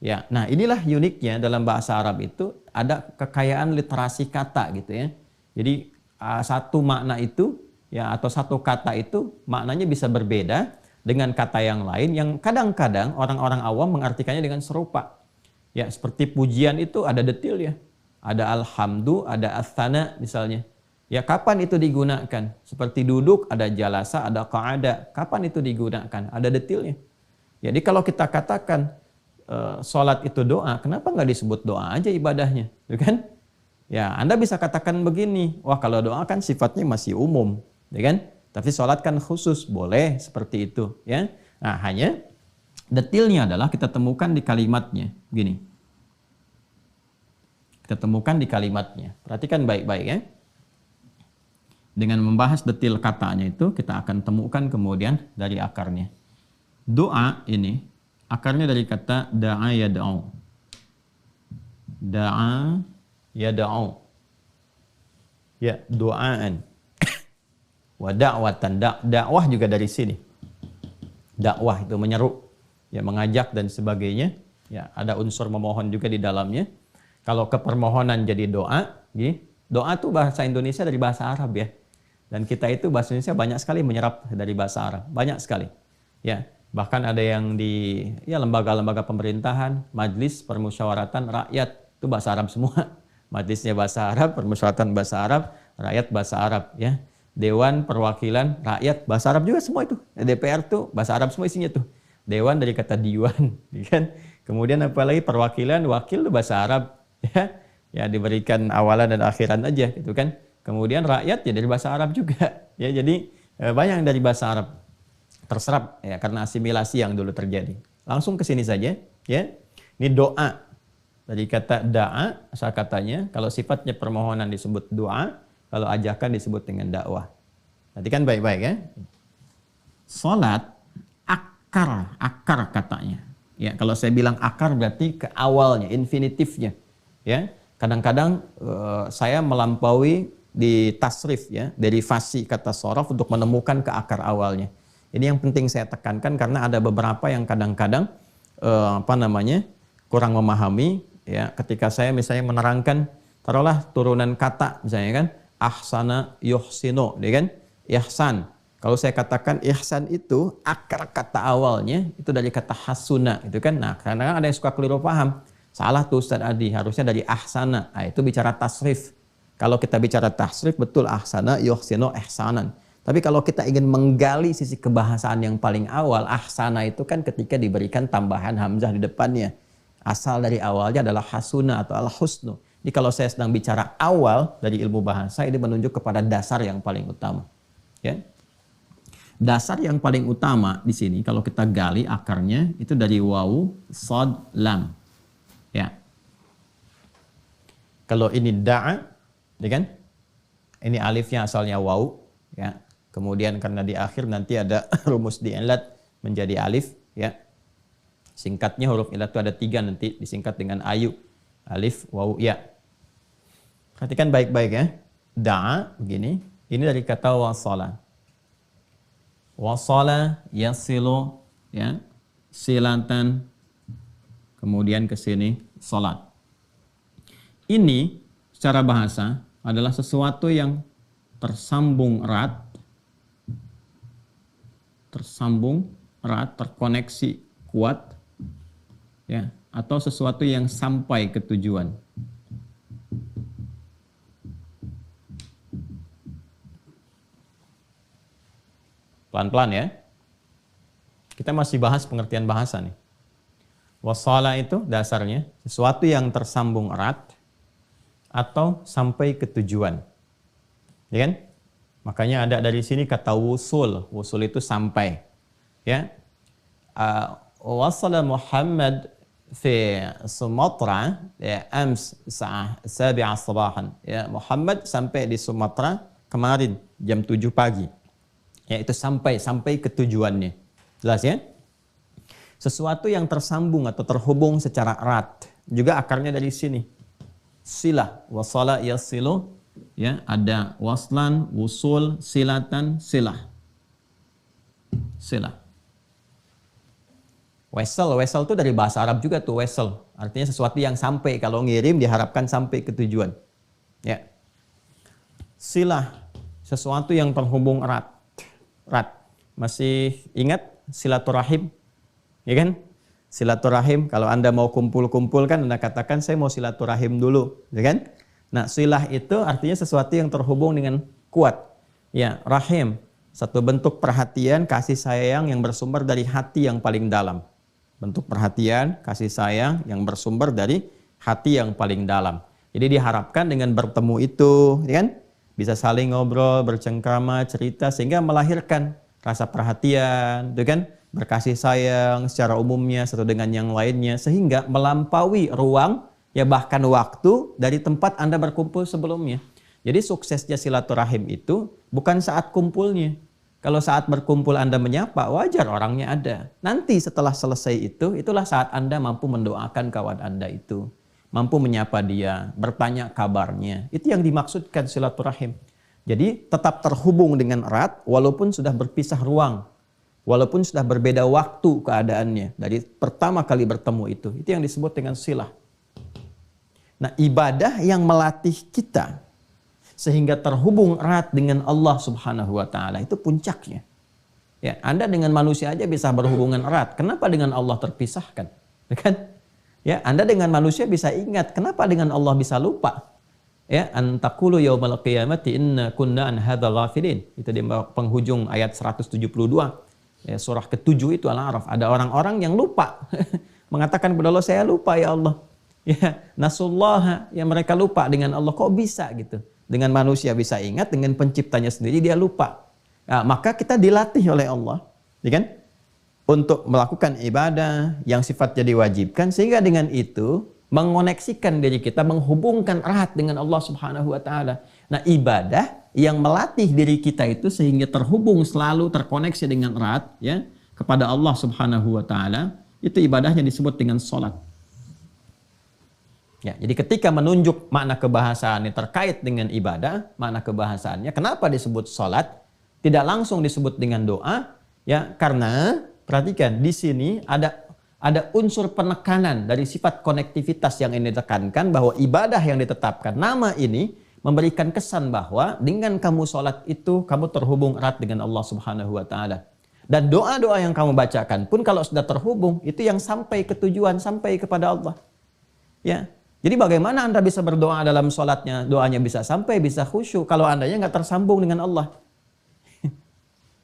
Ya, nah inilah uniknya dalam bahasa Arab itu ada kekayaan literasi kata gitu ya. Jadi satu makna itu ya atau satu kata itu maknanya bisa berbeda dengan kata yang lain yang kadang-kadang orang-orang awam mengartikannya dengan serupa. Ya, seperti pujian itu ada detil ya. Ada alhamdu, ada asthana misalnya. Ya, kapan itu digunakan? Seperti duduk, ada jalasa, ada qa'ada. Kapan itu digunakan? Ada detilnya. Jadi kalau kita katakan sholat itu doa, kenapa nggak disebut doa aja ibadahnya? Gitu kan? Ya, Anda bisa katakan begini, wah kalau doa kan sifatnya masih umum, ya kan? Tapi sholat kan khusus, boleh seperti itu, ya. Nah, hanya detilnya adalah kita temukan di kalimatnya, gini. Kita temukan di kalimatnya. Perhatikan baik-baik ya. Dengan membahas detil katanya itu, kita akan temukan kemudian dari akarnya. Doa ini akarnya dari kata da'a yad'u. Da'a yad'u. Ya, doaan. Wa da'watan. Dakwah juga dari sini. Dakwah itu menyeru, ya mengajak dan sebagainya. Ya, ada unsur memohon juga di dalamnya. Kalau kepermohonan jadi doa, doa itu bahasa Indonesia dari bahasa Arab ya. Dan kita itu bahasa Indonesia banyak sekali menyerap dari bahasa Arab, banyak sekali. Ya, bahkan ada yang di lembaga-lembaga pemerintahan, majlis permusyawaratan rakyat itu bahasa Arab semua. Majlisnya bahasa Arab, permusyawaratan bahasa Arab, rakyat bahasa Arab ya. Dewan perwakilan rakyat bahasa Arab juga semua itu. DPR tuh bahasa Arab semua isinya tuh. Dewan dari kata diwan, kan? Kemudian apalagi perwakilan, wakil itu bahasa Arab ya. Ya diberikan awalan dan akhiran aja gitu kan. Kemudian rakyat ya dari bahasa Arab juga. Ya jadi banyak dari bahasa Arab terserap ya karena asimilasi yang dulu terjadi. Langsung ke sini saja ya. Ini doa. Dari kata da'a asal katanya, kalau sifatnya permohonan disebut doa, kalau ajakan disebut dengan dakwah. Nanti kan baik-baik ya. Salat akar katanya. Ya, kalau saya bilang akar berarti ke awalnya, infinitifnya. Ya. Kadang-kadang saya melampaui di tasrif ya, derivasi kata sorof untuk menemukan ke akar awalnya. Ini yang penting saya tekankan karena ada beberapa yang kadang-kadang kurang memahami ya, ketika saya misalnya menerangkan taruhlah turunan kata misalnya kan ahsana yuhsinu, ya kan? Ihsan. Kalau saya katakan ihsan itu akar kata awalnya itu dari kata hasuna, itu kan. Nah, karena ada yang suka keliru paham. Salah tuh Ustaz Adi, harusnya dari ahsana. Nah, itu bicara tasrif. Kalau kita bicara tasrif, betul ahsana yuhsinu ihsanan. Tapi kalau kita ingin menggali sisi kebahasaan yang paling awal, ahsana itu kan ketika diberikan tambahan hamzah di depannya. Asal dari awalnya adalah hasuna atau al-husnu. Jadi kalau saya sedang bicara awal dari ilmu bahasa, ini menunjuk kepada dasar yang paling utama. Ya. Dasar yang paling utama di sini kalau kita gali akarnya itu dari wawu, shad, lam. Ya. Kalau ini da'a, ya kan? Ini alifnya asalnya wawu, ya. Kemudian karena di akhir nanti ada rumus di'ilat menjadi alif, ya. Singkatnya huruf ilat itu ada 3 nanti disingkat dengan ayu. Alif, wawu, ya. Perhatikan baik-baik ya. Da'a begini, ini dari kata wasala. Wasala yasilu, ya. Silatan, kemudian ke sini salat. Ini secara bahasa adalah sesuatu yang tersambung erat, terkoneksi kuat, ya, atau sesuatu yang sampai ke tujuan. Pelan-pelan ya. Kita masih bahas pengertian bahasa nih. Wasala itu dasarnya sesuatu yang tersambung erat atau sampai ke tujuan. Ya kan? Makanya ada dari sini kata wusul. Wusul itu sampai. Ya. Wasala Muhammad fi Sumatra ya, ams sa'ah 7 sabahan. Ya, Muhammad sampai di Sumatera kemarin jam 7 pagi. Ya, itu sampai ke tujuannya. Jelas ya? Sesuatu yang tersambung atau terhubung secara erat. Juga akarnya dari sini. Silah, wasala yasilu, ya, ada waslan, wusul, silatan, silah. Silah. Wesel itu dari bahasa Arab juga tuh, wesel. Artinya sesuatu yang sampai, kalau ngirim diharapkan sampai ke tujuan. Ya. Silah, sesuatu yang terhubung erat. Masih ingat silaturahim? Ya kan? Silaturahim, kalau Anda mau kumpul-kumpul kan Anda katakan saya mau silaturahim dulu, ya kan? Nah, silah itu artinya sesuatu yang terhubung dengan kuat. Ya, rahim, satu bentuk perhatian, kasih sayang yang bersumber dari hati yang paling dalam. Bentuk perhatian, kasih sayang yang bersumber dari hati yang paling dalam. Jadi diharapkan dengan bertemu itu, ya kan? Bisa saling ngobrol, bercengkrama, cerita sehingga melahirkan rasa perhatian, itu kan? Berkasih sayang secara umumnya satu dengan yang lainnya sehingga melampaui ruang ya bahkan waktu dari tempat Anda berkumpul sebelumnya. Jadi suksesnya silaturahim itu bukan saat kumpulnya. Kalau saat berkumpul Anda menyapa, wajar orangnya ada. Nanti setelah selesai itu, itulah saat Anda mampu mendoakan kawan Anda itu. Mampu menyapa dia, bertanya kabarnya. Itu yang dimaksudkan silaturahim. Jadi tetap terhubung dengan erat walaupun sudah berpisah ruang. Walaupun sudah berbeda waktu keadaannya. Dari pertama kali bertemu itu. Itu yang disebut dengan silah. Nah, ibadah yang melatih kita sehingga terhubung erat dengan Allah Subhanahu wa taala itu puncaknya. Ya, Anda dengan manusia aja bisa berhubungan erat. Kenapa dengan Allah terpisahkan? Ya kan? Ya, Anda dengan manusia bisa ingat, kenapa dengan Allah bisa lupa? Ya, antaqulu yaumal qiyamati inna kunna an hadzal ghafilin. Itu di penghujung ayat 172. Ya, surah ke-7 itu Al-A'raf. Ada orang-orang yang lupa. Mengatakan kepada Allah, saya lupa ya Allah. Ya, nasullaha, ya mereka lupa dengan Allah. Kok bisa gitu? Dengan manusia bisa ingat, dengan penciptanya sendiri dia lupa. Nah, maka kita dilatih oleh Allah, ya kan? Untuk melakukan ibadah yang sifatnya diwajibkan, sehingga dengan itu mengoneksikan diri kita, menghubungkan erat dengan Allah Subhanahu wa taala. Nah, ibadah yang melatih diri kita itu sehingga terhubung selalu terkoneksi dengan erat ya kepada Allah Subhanahu wa taala, itu ibadahnya disebut dengan salat. Ya, jadi ketika menunjuk makna kebahasaannya terkait dengan ibadah, makna kebahasaannya, kenapa disebut salat? Tidak langsung disebut dengan doa, ya karena perhatikan di sini ada unsur penekanan dari sifat konektivitas yang ini ditekankan bahwa ibadah yang ditetapkan nama ini memberikan kesan bahwa dengan kamu salat itu kamu terhubung erat dengan Allah Subhanahu wa taala. Dan doa-doa yang kamu bacakan pun kalau sudah terhubung itu yang sampai ke tujuan, sampai kepada Allah. Ya. Jadi bagaimana Anda bisa berdoa dalam sholatnya, doanya bisa sampai, bisa khusyuk, kalau Andanya nggak tersambung dengan Allah.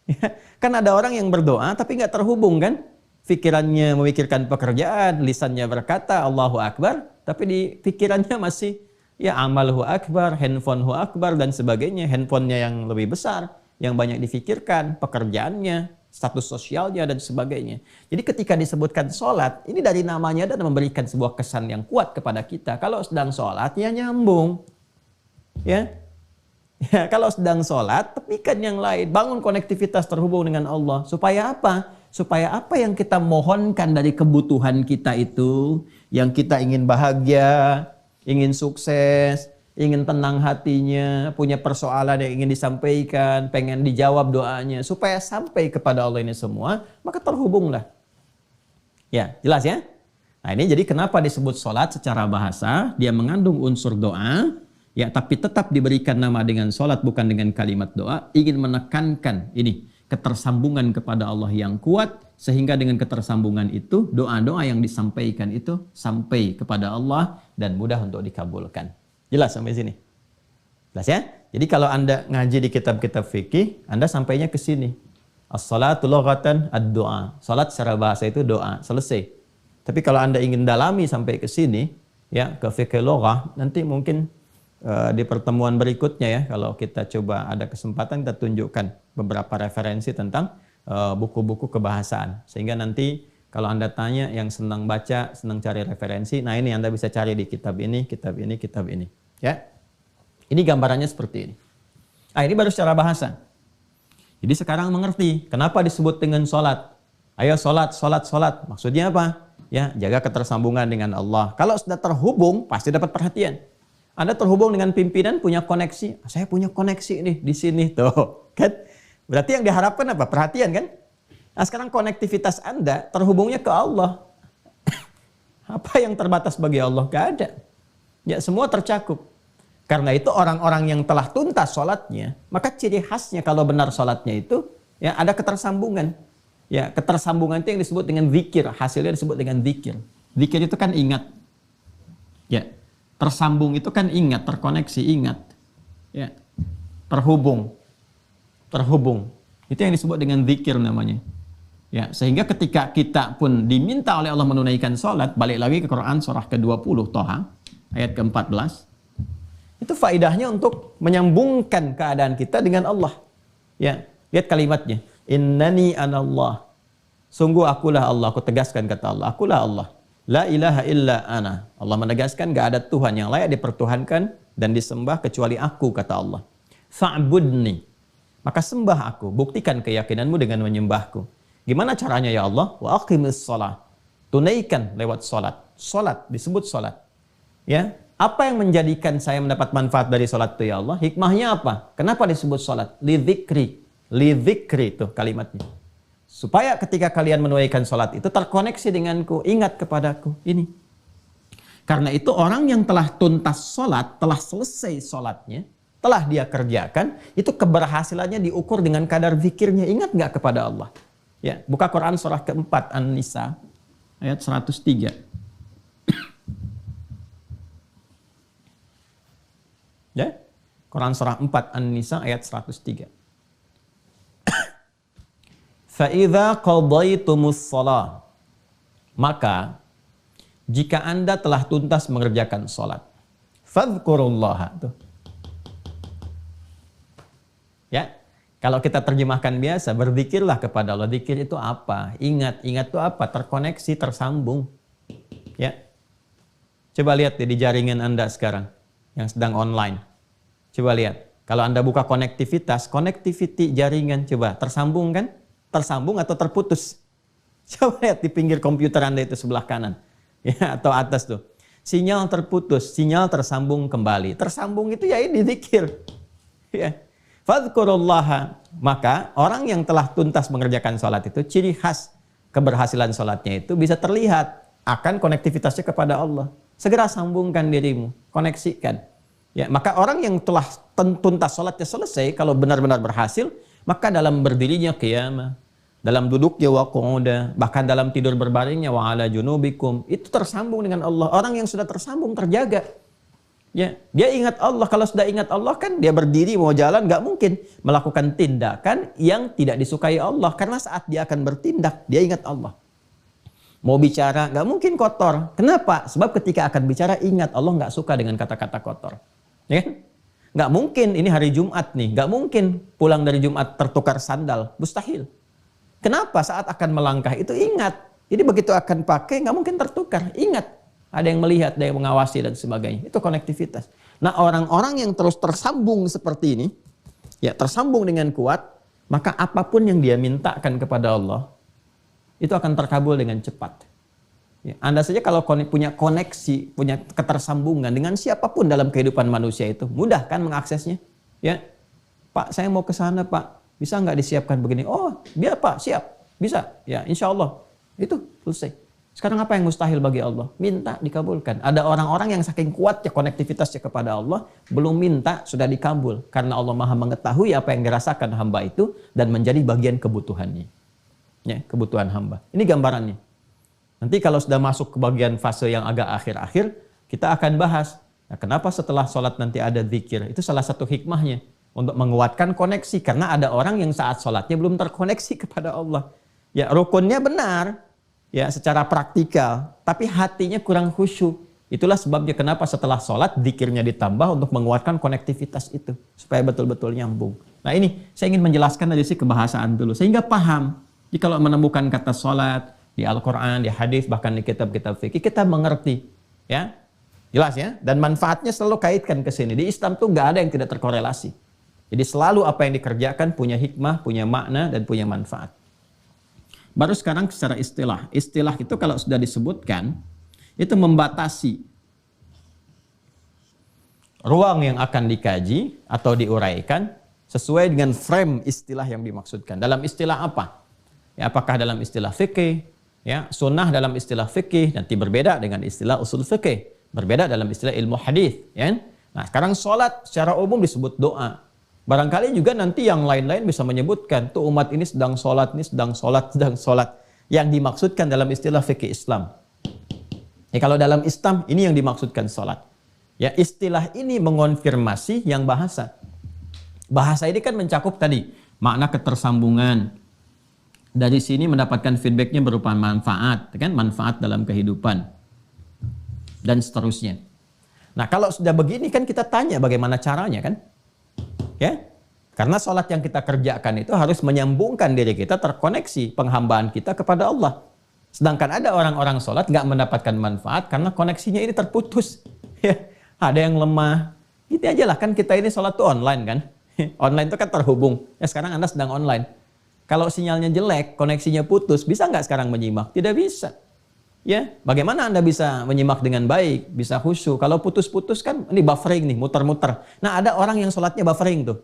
Ya, kan ada orang yang berdoa tapi nggak terhubung kan? Pikirannya memikirkan pekerjaan, lisannya berkata Allahu Akbar, tapi di pikirannya masih ya amalhu akbar, handphonehu akbar, dan sebagainya. Handphonenya yang lebih besar, yang banyak difikirkan, pekerjaannya, status sosialnya, dan sebagainya. Jadi ketika disebutkan sholat, ini dari namanya dan memberikan sebuah kesan yang kuat kepada kita. Kalau sedang sholat, ya nyambung. Ya, kalau sedang sholat, tepikan yang lain. Bangun konektivitas terhubung dengan Allah. Supaya apa? Supaya apa yang kita mohonkan dari kebutuhan kita itu, yang kita ingin bahagia, ingin sukses, ingin tenang hatinya, punya persoalan yang ingin disampaikan, pengen dijawab doanya, supaya sampai kepada Allah ini semua, maka terhubunglah. Ya, jelas ya? Nah ini jadi kenapa disebut sholat secara bahasa, dia mengandung unsur doa, ya tapi tetap diberikan nama dengan sholat bukan dengan kalimat doa, ingin menekankan ini, ketersambungan kepada Allah yang kuat, sehingga dengan ketersambungan itu, doa-doa yang disampaikan itu sampai kepada Allah dan mudah untuk dikabulkan. Jelas sampai sini? Jelas ya? Jadi kalau Anda ngaji di kitab-kitab fikih, Anda sampainya ke sini. As-salatu lughatan ad-du'a. Salat secara bahasa itu doa, selesai. Tapi kalau Anda ingin dalami sampai ke sini, ya ke fikih lughah, nanti mungkin di pertemuan berikutnya ya, kalau kita coba ada kesempatan kita tunjukkan beberapa referensi tentang buku-buku kebahasaan. Sehingga nanti kalau Anda tanya yang senang baca, senang cari referensi, nah ini Anda bisa cari di kitab ini, kitab ini, kitab ini. Ya, ini gambarannya seperti ini. Nah ini baru secara bahasa. Jadi sekarang mengerti kenapa disebut dengan sholat. Ayo sholat, sholat, sholat. Maksudnya apa? Ya, jaga ketersambungan dengan Allah. Kalau sudah terhubung, pasti dapat perhatian. Anda terhubung dengan pimpinan, punya koneksi. Saya punya koneksi nih di sini tuh, kan? Berarti yang diharapkan apa? Perhatian kan? Nah sekarang konektivitas Anda terhubungnya ke Allah. Apa yang terbatas bagi Allah? Gak ada. Ya semua tercakup. Karena itu orang-orang yang telah tuntas sholatnya, maka ciri khasnya kalau benar sholatnya itu, ya ada ketersambungan. Ya ketersambungan itu yang disebut dengan zikir. Hasilnya disebut dengan zikir. Zikir itu kan ingat. Ya tersambung itu kan ingat, terkoneksi, ingat. Ya terhubung. Itu yang disebut dengan zikir namanya. Ya, sehingga ketika kita pun diminta oleh Allah menunaikan sholat, balik lagi ke Quran surah ke-20 Toha ayat ke-14, itu faedahnya untuk menyambungkan keadaan kita dengan Allah. Ya, lihat kalimatnya, innani anallah, sungguh akulah Allah. Aku tegaskan kata Allah, akulah Allah, la ilaha illa ana. Allah menegaskan gak ada Tuhan yang layak dipertuhankan dan disembah kecuali aku, kata Allah. Fa'budni, maka sembah aku, buktikan keyakinanmu dengan menyembahku. Gimana caranya ya Allah? Wa aqimis shalah. Tunaikan lewat salat. Salat disebut salat. Ya, apa yang menjadikan saya mendapat manfaat dari salat itu ya Allah? Hikmahnya apa? Kenapa disebut salat? Lidzikri. Lidzikri itu kalimatnya. Supaya ketika kalian menunaikan salat itu terkoneksi denganku, ingat kepadaku. Ini. Karena itu orang yang telah tuntas salat, telah selesai salatnya, telah dia kerjakan, itu keberhasilannya diukur dengan kadar zikirnya. Ingat nggak kepada Allah? Ya, buka Quran surah keempat An-Nisa ayat 103. Ya, Quran surah 4 An-Nisa ayat 103. Fa idza qadaytumus shalah, maka jika Anda telah tuntas mengerjakan salat, fadhkurullaha. Tuh. Ya. Kalau kita terjemahkan biasa, berzikirlah kepada Allah. Zikir itu apa? Ingat itu apa? Terkoneksi, tersambung. Ya. Coba lihat di jaringan Anda sekarang yang sedang online. Coba lihat. Kalau Anda buka konektivitas, connectivity jaringan coba tersambung kan? Tersambung atau terputus? Coba lihat di pinggir komputer Anda itu sebelah kanan. Ya, atau atas tuh. Sinyal terputus, sinyal tersambung kembali. Tersambung itu ya ini zikir. Ya. Fadhkurullaha, maka orang yang telah tuntas mengerjakan sholat itu, ciri khas keberhasilan sholatnya itu bisa terlihat akan konektivitasnya kepada Allah. Segera sambungkan dirimu, koneksikan. Ya, maka orang yang telah tuntas sholatnya selesai, kalau benar-benar berhasil, maka dalam berdirinya qiyamah, dalam duduknya wa qu'uda, bahkan dalam tidur berbaringnya wa ala junubikum, itu tersambung dengan Allah. Orang yang sudah tersambung terjaga. Ya, dia ingat Allah. Kalau sudah ingat Allah kan dia berdiri mau jalan gak mungkin melakukan tindakan yang tidak disukai Allah, karena saat dia akan bertindak dia ingat Allah. Mau bicara gak mungkin kotor. Kenapa? Sebab ketika akan bicara ingat Allah gak suka dengan kata-kata kotor. Ya kan? Gak mungkin ini hari Jumat nih, gak mungkin pulang dari Jumat tertukar sandal, mustahil. Kenapa? Saat akan melangkah itu ingat. Jadi begitu akan pakai gak mungkin tertukar, ingat. Ada yang melihat, ada yang mengawasi dan sebagainya. Itu konektivitas. Nah, orang-orang yang terus tersambung seperti ini, ya tersambung dengan kuat, maka apapun yang dia mintakan kepada Allah, itu akan terkabul dengan cepat. Ya, Anda saja kalau punya koneksi, punya ketersambungan dengan siapapun dalam kehidupan manusia itu, mudah kan mengaksesnya? Ya, Pak, saya mau ke sana, Pak. Bisa nggak disiapkan begini? Oh, biar Pak, siap. Bisa. Ya, insya Allah. Itu selesai. Sekarang apa yang mustahil bagi Allah? Minta dikabulkan. Ada orang-orang yang saking kuatnya konektivitasnya kepada Allah, belum minta sudah dikabul. Karena Allah Maha mengetahui apa yang dirasakan hamba itu dan menjadi bagian kebutuhannya. Ya, kebutuhan hamba. Ini gambarannya. Nanti kalau sudah masuk ke bagian fase yang agak akhir-akhir, kita akan bahas. Nah, kenapa setelah sholat nanti ada zikir? Itu salah satu hikmahnya. Untuk menguatkan koneksi. Karena ada orang yang saat sholatnya belum terkoneksi kepada Allah. Ya, rukunnya benar. Ya, secara praktikal, tapi hatinya kurang khusyuk. Itulah sebabnya kenapa setelah sholat zikirnya ditambah untuk menguatkan konektivitas itu supaya betul-betul nyambung. Nah, ini saya ingin menjelaskan dari sisi kebahasaan dulu sehingga paham. Jadi kalau menemukan kata sholat di Al-Quran, di hadis, bahkan di kitab-kitab fikih, kita mengerti, ya, jelas ya. Dan manfaatnya selalu kaitkan ke sini. Di Islam tuh nggak ada yang tidak terkorelasi. Jadi selalu apa yang dikerjakan punya hikmah, punya makna, dan punya manfaat. Baru sekarang secara istilah. Istilah itu kalau sudah disebutkan, itu membatasi ruang yang akan dikaji atau diuraikan sesuai dengan frame istilah yang dimaksudkan. Dalam istilah apa? Ya, apakah dalam istilah fikih, ya, sunnah dalam istilah fikih nanti berbeda dengan istilah usul fikih, berbeda dalam istilah ilmu hadis, ya. Nah, sekarang sholat secara umum disebut doa. Barangkali juga nanti yang lain-lain bisa menyebutkan tuh umat ini sedang sholat, ini sedang sholat, sedang sholat. Yang dimaksudkan dalam istilah fikih Islam. Ya, kalau dalam Islam ini yang dimaksudkan sholat. Ya, istilah ini mengonfirmasi yang bahasa. Bahasa ini kan mencakup tadi makna ketersambungan. Dari sini mendapatkan feedbacknya berupa manfaat, kan? Manfaat dalam kehidupan dan seterusnya. Nah, kalau sudah begini kan kita tanya bagaimana caranya, kan? Ya, karena sholat yang kita kerjakan itu harus menyambungkan diri kita, terkoneksi penghambaan kita kepada Allah. Sedangkan ada orang-orang sholat nggak mendapatkan manfaat karena koneksinya ini terputus. Ya, ada yang lemah. Gitu aja lah, kan kita ini sholat tuh online, kan? Online itu kan terhubung. Ya, sekarang Anda sedang online. Kalau sinyalnya jelek, koneksinya putus, bisa nggak sekarang menyimak? Tidak bisa. Ya, bagaimana Anda bisa menyimak dengan baik, bisa khusyuk? Kalau putus-putus kan, ini buffering nih, muter-muter. Nah, ada orang yang sholatnya buffering tuh.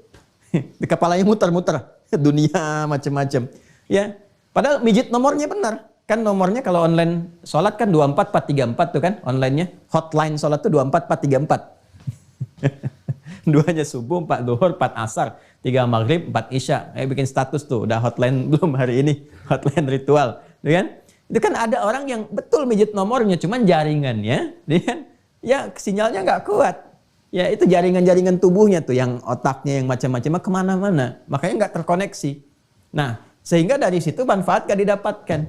Di kepalanya muter-muter. Dunia macam-macam. Ya, padahal mijit nomornya benar. Kan nomornya kalau online sholat kan 24434 tuh kan, online-nya. Hotline sholat tuh 24434. Duanya subuh, 4 duhur, 4 asar, 3 maghrib, 4 isya. Bikin status tuh, udah hotline belum hari ini? Hotline ritual, kan? Itu kan ada orang yang betul mijit nomornya, cuman jaringannya, ya sinyalnya nggak kuat. Ya itu jaringan-jaringan tubuhnya tuh, yang otaknya yang macam-macam kemana-mana, makanya nggak terkoneksi. Nah, sehingga dari situ manfaat nggak didapatkan.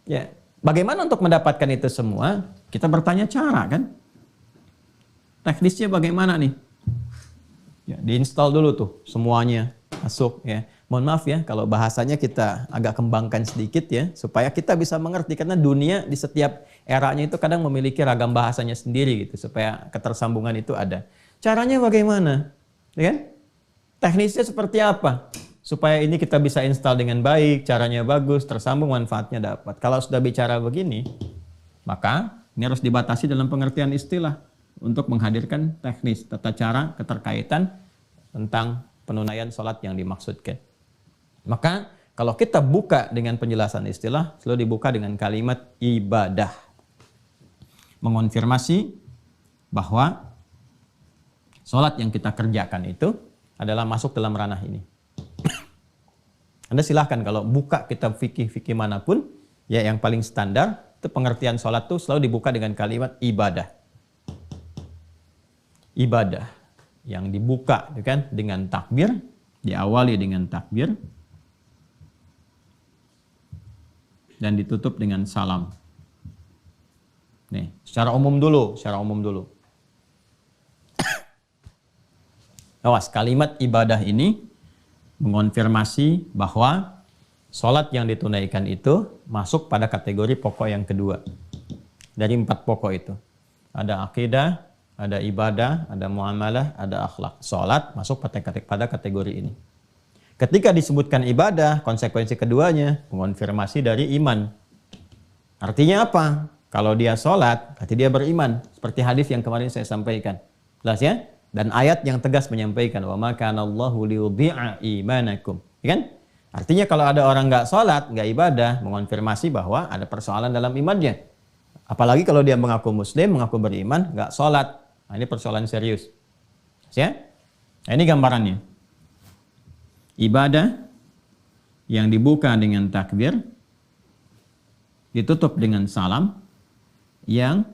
Ya, bagaimana untuk mendapatkan itu semua? Kita bertanya cara, kan? Teknisnya bagaimana nih? Ya, diinstal dulu tuh semuanya masuk, ya. Mohon maaf ya kalau bahasanya kita agak kembangkan sedikit ya, supaya kita bisa mengerti, karena dunia di setiap eranya itu kadang memiliki ragam bahasanya sendiri gitu, supaya ketersambungan itu ada. Caranya bagaimana? Ya kan? Teknisnya seperti apa? Supaya ini kita bisa install dengan baik, caranya bagus, tersambung, manfaatnya dapat. Kalau sudah bicara begini, maka ini harus dibatasi dalam pengertian istilah untuk menghadirkan teknis, tata cara, keterkaitan tentang penunaian sholat yang dimaksudkan. Maka kalau kita buka dengan penjelasan istilah, selalu dibuka dengan kalimat ibadah. Mengonfirmasi bahwa sholat yang kita kerjakan itu adalah masuk dalam ranah ini. Anda silahkan kalau buka kitab fikih manapun, ya yang paling standar, itu pengertian sholat itu selalu dibuka dengan kalimat ibadah. Ibadah yang dibuka kan dengan takbir, diawali dengan takbir, dan ditutup dengan salam. Nih, secara umum dulu. Awas, kalimat ibadah ini mengonfirmasi bahwa sholat yang ditunaikan itu masuk pada kategori pokok yang kedua. Dari 4 pokok itu. Ada akidah, ada ibadah, ada muamalah, ada akhlak. Sholat masuk pada kategori ini. Ketika disebutkan ibadah, konsekuensi keduanya mengonfirmasi dari iman. Artinya apa? Kalau dia sholat, berarti dia beriman. Seperti hadis yang kemarin saya sampaikan. Jelas ya? Dan ayat yang tegas menyampaikan, wa ma kana Allahu liyudhi'a imanakum. Ya kan? Artinya kalau ada orang nggak sholat, nggak ibadah, mengonfirmasi bahwa ada persoalan dalam imannya. Apalagi kalau dia mengaku muslim, mengaku beriman, nggak sholat. Nah, ini persoalan serius. Ya? Nah, ini gambarannya. Ibadah yang dibuka dengan takbir, ditutup dengan salam, yang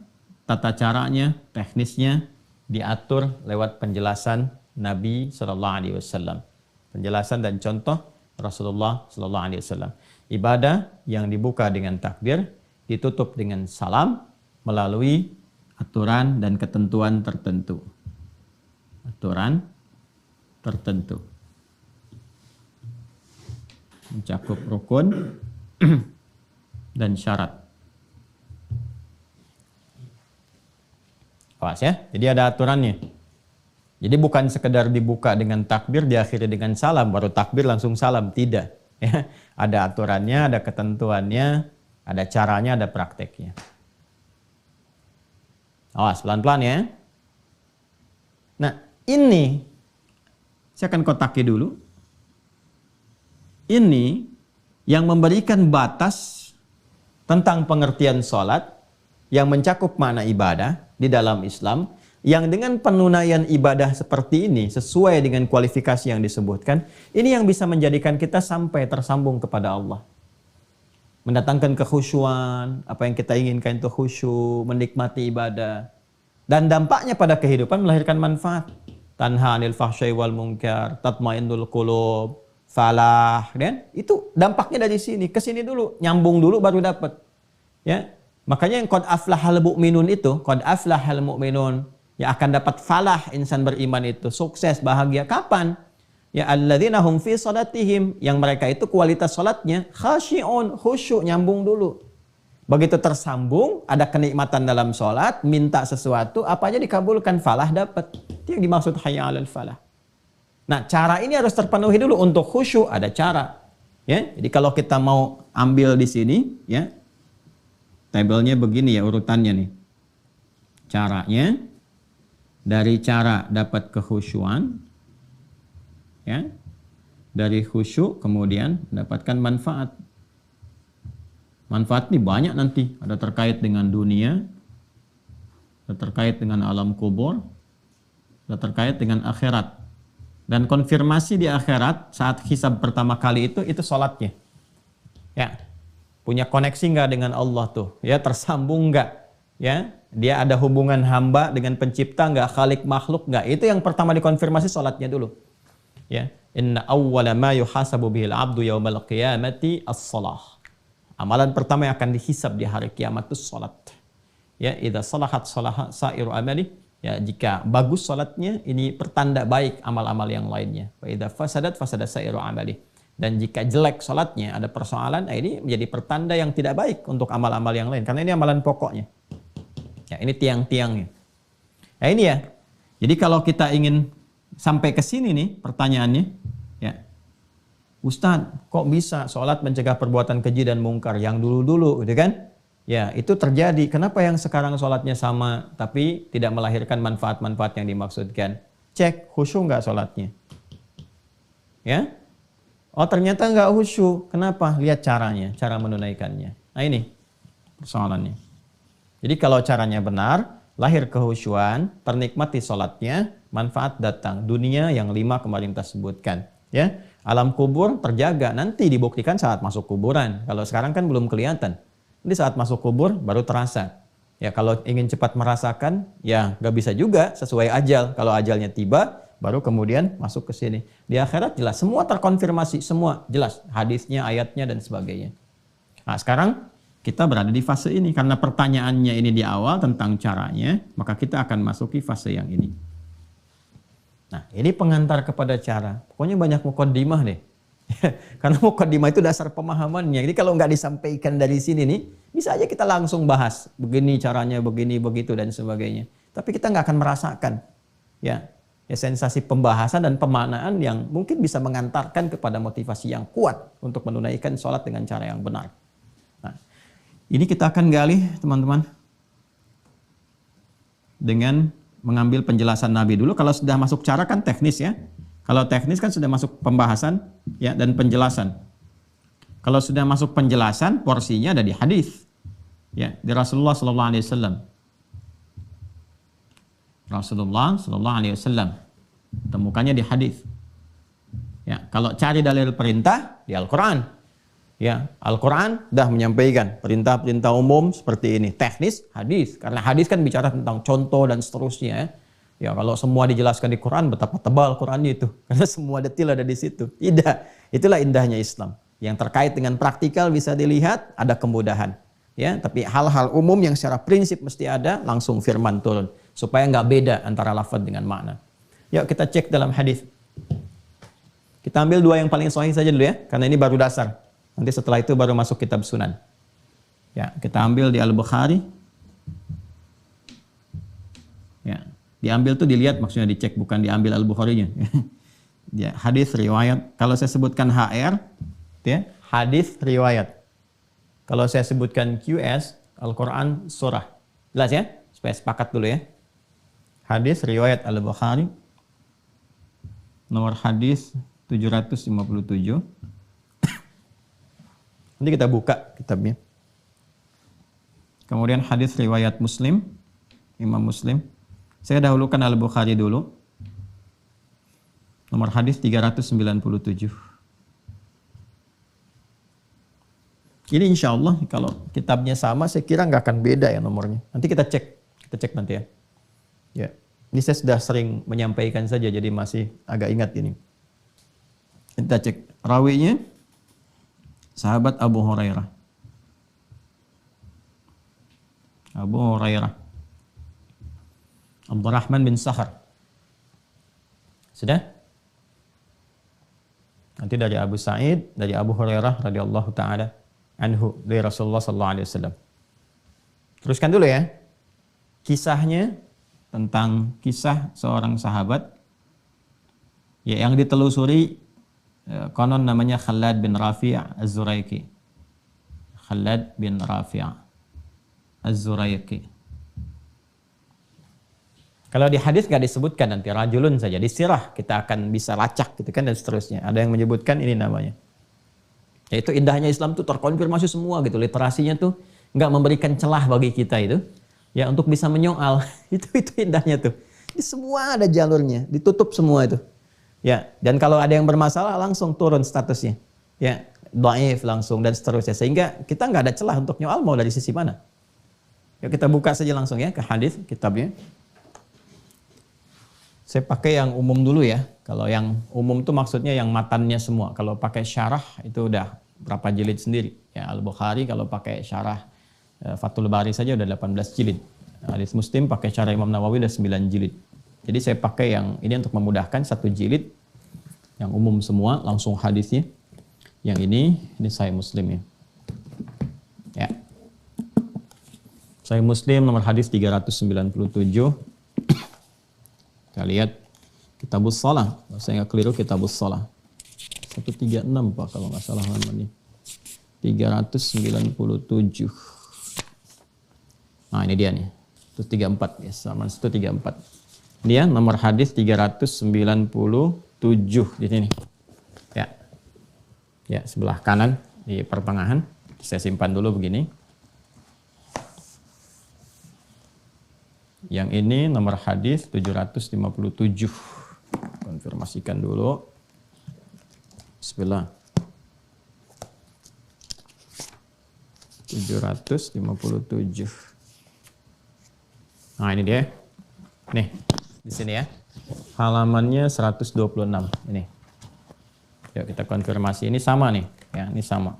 tata caranya, teknisnya diatur lewat penjelasan Nabi SAW. Penjelasan dan contoh Rasulullah SAW. Ibadah yang dibuka dengan takbir, ditutup dengan salam melalui aturan dan ketentuan tertentu. Aturan tertentu. Mencakup rukun dan syarat. Awas ya, jadi ada aturannya. Jadi bukan sekedar dibuka dengan takbir, diakhiri dengan salam, baru takbir langsung salam. Tidak. Ya, ada aturannya, ada ketentuannya, ada caranya, ada prakteknya. Awas, pelan-pelan ya. Nah, ini saya akan kotaki dulu. Ini yang memberikan batas tentang pengertian sholat yang mencakup makna ibadah di dalam Islam, yang dengan penunaian ibadah seperti ini sesuai dengan kualifikasi yang disebutkan, ini yang bisa menjadikan kita sampai tersambung kepada Allah. Mendatangkan kekhusyuan, apa yang kita inginkan itu khusyuk, menikmati ibadah. Dan dampaknya pada kehidupan melahirkan manfaat. Tanha 'anil fahsya'i wal munkar, tatmainnul qulub, falah, kan? Itu dampaknya dari sini, ke sini dulu, nyambung dulu baru dapat. Ya. Makanya yang qad aflahal mu'minun itu, qad aflahal mu'minun, yang akan dapat falah insan beriman itu, sukses, bahagia kapan? Ya alladzina hum fi salatihim, yang mereka itu kualitas salatnya khasyi'un, khusyuk, nyambung dulu. Begitu tersambung, ada kenikmatan dalam salat, minta sesuatu, apa aja dikabulkan, falah dapat. Itu yang dimaksud hayya 'alal falah. Nah, cara ini harus terpenuhi dulu. Untuk khusyuk ada cara. Ya, jadi kalau kita mau ambil di sini, ya, tabelnya begini ya urutannya nih. Caranya dari cara dapat kekhusyuan, ya, dari khusyuk kemudian mendapatkan manfaat. Manfaat ini banyak nanti. Ada terkait dengan dunia, ada terkait dengan alam kubur, ada terkait dengan akhirat. Dan konfirmasi di akhirat saat hisab pertama kali itu sholatnya. Ya, punya koneksi nggak dengan Allah tuh? Ya, tersambung nggak? Ya, dia ada hubungan hamba dengan pencipta nggak? Khalik makhluk nggak? Itu yang pertama dikonfirmasi sholatnya dulu. Ya, inna awwala ma yuhasabu bihil abdu yaumal qiyamati as-shalah. Amalan pertama yang akan dihisab di hari kiamat itu sholat. Ya, idza salahat salaha sairu amali. Ya, jika bagus salatnya, ini pertanda baik amal-amal yang lainnya. Wa idza fasadat fasada sairu amali. Dan jika jelek salatnya, ada persoalan, ini menjadi pertanda yang tidak baik untuk amal-amal yang lain. Karena ini amalan pokoknya. Ya, ini tiang-tiangnya. Nah, ini ya. Jadi kalau kita ingin sampai ke sini nih pertanyaannya, ya. Ustaz, kok bisa salat mencegah perbuatan keji dan mungkar yang dulu-dulu, gitu kan? Ya, itu terjadi. Kenapa yang sekarang sholatnya sama, tapi tidak melahirkan manfaat-manfaat yang dimaksudkan? Cek, khusyuk nggak sholatnya? Ya? Oh, ternyata nggak khusyuk. Kenapa? Lihat caranya, cara menunaikannya. Nah, ini persoalannya. Jadi kalau caranya benar, lahir kehusyuan, ternikmati sholatnya, manfaat datang. Dunia yang 5 kemarin kita sebutkan. Ya, alam kubur terjaga. Nanti dibuktikan saat masuk kuburan. Kalau sekarang kan belum kelihatan. Jadi saat masuk kubur baru terasa. Ya, kalau ingin cepat merasakan, ya nggak bisa juga sesuai ajal. Kalau ajalnya tiba, baru kemudian masuk ke sini. Di akhirat jelas, semua terkonfirmasi, semua jelas. Hadisnya, ayatnya, dan sebagainya. Nah, sekarang kita berada di fase ini. Karena pertanyaannya ini di awal tentang caranya, maka kita akan masuki fase yang ini. Nah, ini pengantar kepada cara. Pokoknya banyak muqaddimah deh. Karena muqaddimah itu dasar pemahamannya. Jadi kalau nggak disampaikan dari sini nih, bisa aja kita langsung bahas begini caranya, begini begitu dan sebagainya. Tapi kita nggak akan merasakan ya sensasi pembahasan dan pemaknaan yang mungkin bisa mengantarkan kepada motivasi yang kuat untuk menunaikan sholat dengan cara yang benar. Nah, ini kita akan gali teman-teman dengan mengambil penjelasan Nabi dulu. Kalau sudah masuk cara kan teknis ya. Kalau teknis kan sudah masuk pembahasan ya dan penjelasan. Kalau sudah masuk penjelasan, porsinya ada di hadis. Ya, di Rasulullah sallallahu alaihi wasallam. Rasulullah sallallahu alaihi wasallam. Temukannya di hadis. Ya, kalau cari dalil perintah di Al-Qur'an. Ya, Al-Qur'an dah menyampaikan perintah-perintah umum seperti ini. Teknis hadis, karena hadis kan bicara tentang contoh dan seterusnya ya. Ya, kalau semua dijelaskan di Quran, betapa tebal Qurannya itu. Karena semua detail ada di situ. Tidak. Itulah indahnya Islam. Yang terkait dengan praktikal bisa dilihat, ada kemudahan. Ya, tapi hal-hal umum yang secara prinsip mesti ada, langsung firman turun. Supaya nggak beda antara lafaz dengan makna. Yuk kita cek dalam hadis. Kita ambil 2 yang paling sahih saja dulu ya. Karena ini baru dasar. Nanti setelah itu baru masuk kitab sunan. Ya, kita ambil di Al-Bukhari. Ya. Diambil tuh dilihat, maksudnya dicek, bukan diambil Al-Bukharinya. Ya, hadis riwayat. Kalau saya sebutkan HR, ya, hadis riwayat. Kalau saya sebutkan QS, Al-Quran surah. Jelas ya? Supaya sepakat dulu ya. Hadis riwayat Al-Bukhari. Nomor hadis 757. Nanti kita buka kitabnya. Kemudian hadis riwayat Muslim, Imam Muslim. Saya dahulukan Al-Bukhari dulu. Nomor hadis 397. Ini insya Allah kalau kitabnya sama, saya kira nggak akan beda ya nomornya. Nanti kita cek nanti ya. Ya, ini saya sudah sering menyampaikan saja, jadi masih agak ingat ini. Kita cek rawinya, sahabat Abu Hurairah. Abu Hurairah, Abdurrahman bin Sakhar. Sudah? Nanti dari Abu Sa'id, dari Abu Hurairah radhiyallahu taala anhu, dari Rasulullah sallallahu alaihi wasallam. Teruskan dulu ya. Kisahnya tentang kisah seorang sahabat ya yang ditelusuri, konon namanya Khalad bin Rafi' Az-Zuraiki. Khalad bin Rafi' Az-Zuraiki. Kalau di hadis nggak disebutkan, nanti rajulun saja, di sirah kita akan bisa lacak gitu kan, dan seterusnya. Ada yang menyebutkan ini namanya. Yaitu indahnya Islam tuh terkonfirmasi semua gitu, literasinya tuh nggak memberikan celah bagi kita itu ya untuk bisa menyoal. itu indahnya tuh. Ini semua ada jalurnya, ditutup semua itu. Ya, dan kalau ada yang bermasalah langsung turun statusnya. Ya, dhaif langsung dan seterusnya, sehingga kita nggak ada celah untuk nyoal mau dari sisi mana. Ya, kita buka saja langsung ya ke hadis kitabnya. Saya pakai yang umum dulu ya. Kalau yang umum itu maksudnya yang matannya semua. Kalau pakai syarah itu udah berapa jilid sendiri. Ya, Al-Bukhari kalau pakai syarah Fathul Bari saja udah 18 jilid. Hadis Muslim pakai syarah Imam Nawawi udah 9 jilid. Jadi saya pakai yang ini untuk memudahkan, 1 jilid yang umum semua, langsung hadisnya. Yang ini Sahih Muslim ya. Ya. Sahih Muslim nomor hadis 397. Kita lihat Kitabus Shalah. Kalau saya nggak keliru Kitabus Shalah. 136 Pak kalau nggak salah namanya. 397. Nah ini dia nih. 134 ya, sama 134. Dia nomor hadis 397 di sini. Ya. Ya, sebelah kanan di pertengahan. Saya simpan dulu begini. Yang ini nomor hadis 757. Konfirmasikan dulu. Bismillah. 757. Nah, ini dia. Nih, di sini ya. Halamannya 126 ini. Yuk kita konfirmasi, ini sama nih, ya, ini sama.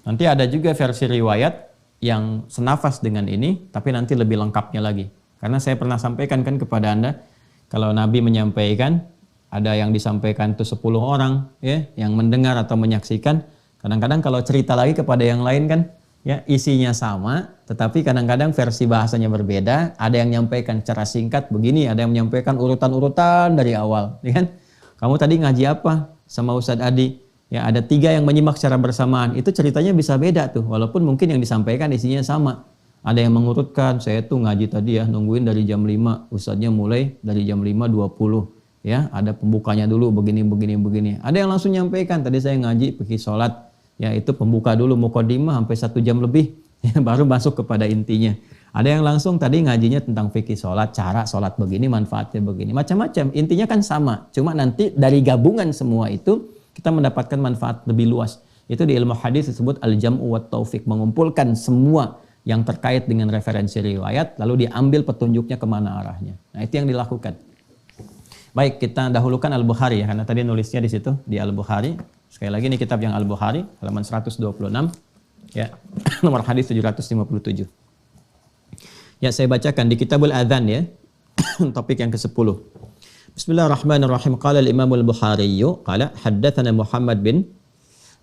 Nanti ada juga versi riwayat yang senafas dengan ini, tapi nanti lebih lengkapnya lagi. Karena saya pernah sampaikan kan kepada Anda, kalau Nabi menyampaikan, ada yang disampaikan itu 10 orang, ya, yang mendengar atau menyaksikan. Kadang-kadang kalau cerita lagi kepada yang lain kan, ya, isinya sama, tetapi kadang-kadang versi bahasanya berbeda. Ada yang menyampaikan secara singkat begini, ada yang menyampaikan urutan-urutan dari awal, ya kan? Kamu tadi ngaji apa sama Ustadz Adi? Ya, ada 3 yang menyimak secara bersamaan. Itu ceritanya bisa beda tuh, walaupun mungkin yang disampaikan isinya sama. Ada yang mengurutkan, saya tuh ngaji tadi ya, nungguin dari jam 5, ustadznya mulai dari jam 5.20. Ya, ada pembukanya dulu begini. Ada yang langsung nyampaikan, tadi saya ngaji pergi sholat. Ya, itu pembuka dulu mukadimah sampai 1 jam lebih, ya, baru masuk kepada intinya. Ada yang langsung tadi ngajinya tentang fikih sholat, cara sholat begini, manfaatnya begini, macam-macam. Intinya kan sama, cuma nanti dari gabungan semua itu kita mendapatkan manfaat lebih luas. Itu di ilmu hadis disebut al-jam'u wat taufiq, mengumpulkan semua yang terkait dengan referensi riwayat, lalu diambil petunjuknya kemana arahnya. Nah, itu yang dilakukan. Baik, kita dahulukan Al-Bukhari ya, karena tadi nulisnya di situ di Al-Bukhari. Sekali lagi ini kitab yang Al-Bukhari, halaman 126, ya, nomor hadis 757. Ya, saya bacakan di Kitabul Adzan ya, topik yang ke-10. Bismillahirrahmanirrahim. Qala al-Imam al-Bukhari qala haddatsana Muhammad bin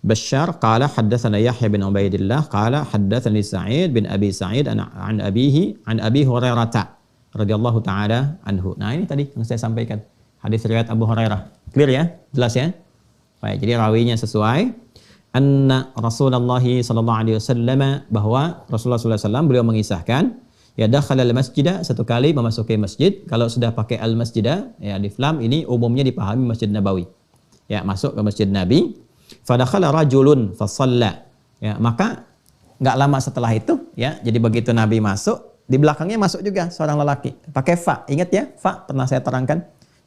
Bashar qala haddatsana Yahya bin Ubaidillah qala haddatsani Sa'id bin Abi Sa'id an abihi an Abi Hurairah radhiyallahu taala anhu. Nah, ini tadi yang saya sampaikan. Hadis riwayat Abu Hurairah. Clear ya? Jelas ya? Baik, jadi rawinya sesuai. Anna Rasulullah sallallahu alaihi wasallam, bahwa Rasulullah sallallahu alaihi wasallam beliau mengisahkan, ya, dakhala al-masjidah, satu kali memasuki masjid. Kalau sudah pakai al-masjidah, ya, alif lam ini umumnya dipahami Masjid Nabawi. Ya, masuk ke Masjid Nabi. Fadakhala rajulun fasalla. Ya, maka nggak lama setelah itu, ya, jadi begitu Nabi masuk, di belakangnya masuk juga seorang lelaki. Pakai fa, ingat ya, fa pernah saya terangkan.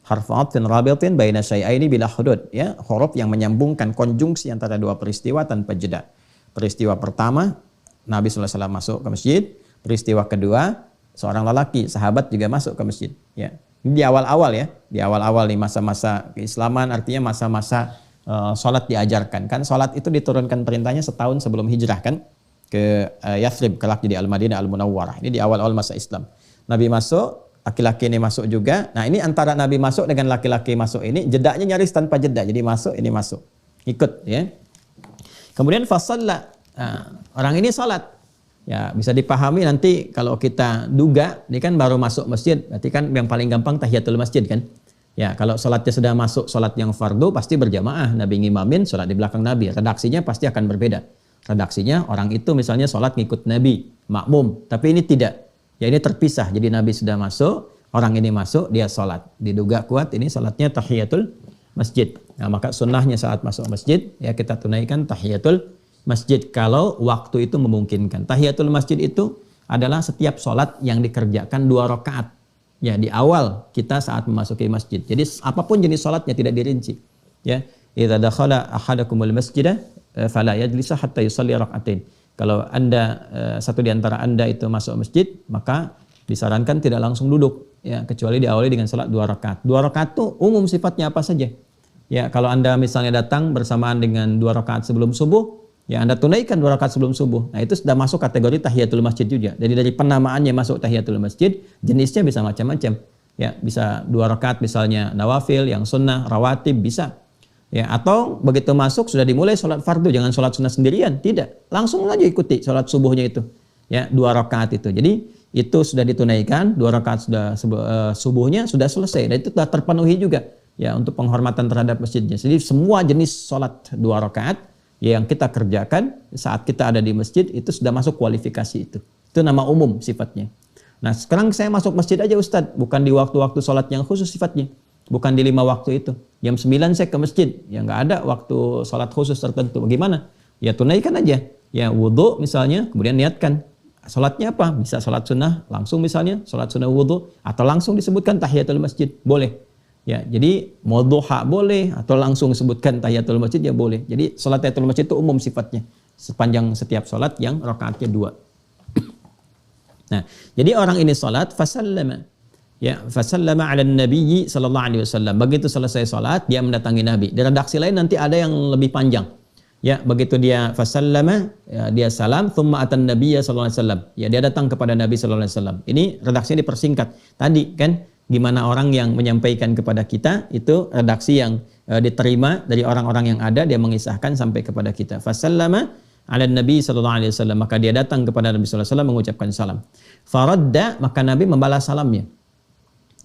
Harfu atfin rabitin baina syai'aini bila hudud, ya, huruf yang menyambungkan konjungsi antara dua peristiwa tanpa jeda. Peristiwa pertama, Nabi SAW masuk ke masjid. Peristiwa kedua, seorang lelaki, sahabat juga masuk ke masjid. Ya. Ini di awal-awal ya, di awal-awal di masa-masa keislaman, artinya masa-masa sholat diajarkan. Kan sholat itu diturunkan perintahnya setahun sebelum hijrah kan, ke Yathrib, kelak jadi Al-Madinah Al-Munawwarah. Ini di awal-awal masa Islam. Nabi masuk, laki-laki ini masuk juga. Nah ini antara Nabi masuk dengan laki-laki masuk ini, jedanya nyaris tanpa jeda. Jadi masuk, ini masuk. Ikut ya. Kemudian fasalla. Nah, orang ini salat. Ya, bisa dipahami nanti kalau kita duga, ini kan baru masuk masjid. Berarti kan yang paling gampang tahiyatul masjid kan. Ya, kalau salatnya sudah masuk salat yang fardu pasti berjamaah. Nabi ngimamin salat di belakang Nabi. Redaksinya pasti akan berbeda. Redaksinya orang itu misalnya salat ngikut Nabi, makmum. Tapi ini tidak. Ya ini terpisah. Jadi Nabi sudah masuk, orang ini masuk, dia salat. Diduga kuat ini salatnya tahiyatul masjid. Nah, maka sunnahnya saat masuk masjid, ya kita tunaikan tahiyatul masjid kalau waktu itu memungkinkan. Tahiyatul masjid itu adalah setiap sholat yang dikerjakan 2 rakaat. Ya, di awal kita saat memasuki masjid. Jadi apapun jenis sholatnya tidak dirinci. Ya, idza dakhala ahadakumul masjidah fala yajlisa hatta yusalli rak'atain. Kalau Anda satu di antara Anda itu masuk masjid, maka disarankan tidak langsung duduk, ya, kecuali diawali dengan salat 2 rakaat. 2 rakaat itu umum sifatnya apa saja. Ya, kalau Anda misalnya datang bersamaan dengan 2 rakaat sebelum subuh, ya Anda tunaikan 2 rakaat sebelum subuh. Nah, itu sudah masuk kategori tahiyatul masjid juga. Jadi dari penamaannya masuk tahiyatul masjid, jenisnya bisa macam-macam. Ya, bisa 2 rakaat misalnya nawafil, yang sunnah, rawatib bisa. Ya, atau begitu masuk sudah dimulai sholat fardu, jangan sholat sunnah sendirian, tidak. Langsung aja ikuti sholat subuhnya itu. Ya, 2 rakaat itu. Jadi itu sudah ditunaikan, 2 rakaat sudah subuhnya sudah selesai dan itu sudah terpenuhi juga. Ya, untuk penghormatan terhadap masjidnya. Jadi semua jenis sholat 2 rakaat yang kita kerjakan saat kita ada di masjid itu sudah masuk kualifikasi itu. Itu nama umum sifatnya. Nah, sekarang saya masuk masjid aja Ustadz, bukan di waktu-waktu sholat yang khusus sifatnya. Bukan di 5 waktu itu. Jam 9 saya ke masjid. Ya nggak ada waktu sholat khusus tertentu. Bagaimana? Ya tunaikan aja. Ya wudhu misalnya, kemudian niatkan. Sholatnya apa? Bisa sholat sunnah langsung misalnya, sholat sunnah wudhu. Atau langsung disebutkan tahiyatul masjid. Boleh. Ya, jadi mau duha boleh. Atau langsung disebutkan tahiyatul masjid ya boleh. Jadi sholat tahiyatul masjid itu umum sifatnya. Sepanjang setiap sholat yang rakaatnya 2. Nah, jadi orang ini sholat, fasallama. Ya, fasallama 'ala nabiyyi sallallahu alaihi wasallam. Begitu selesai salat, dia mendatangi Nabi. Di redaksi lain nanti ada yang lebih panjang. Ya, begitu dia fasallama, ya, dia salam, thumma atan nabiyya sallallahu alaihi wasallam. Ya, dia datang kepada Nabi sallallahu alaihi wasallam. Ini redaksinya dipersingkat. Tadi kan gimana orang yang menyampaikan kepada kita itu redaksi yang diterima dari orang-orang yang ada, dia mengisahkan sampai kepada kita. Fasallama 'ala nabi sallallahu alaihi wasallam. Maka dia datang kepada Nabi sallallahu alaihi wasallam mengucapkan salam. Faradda, maka Nabi membalas salamnya.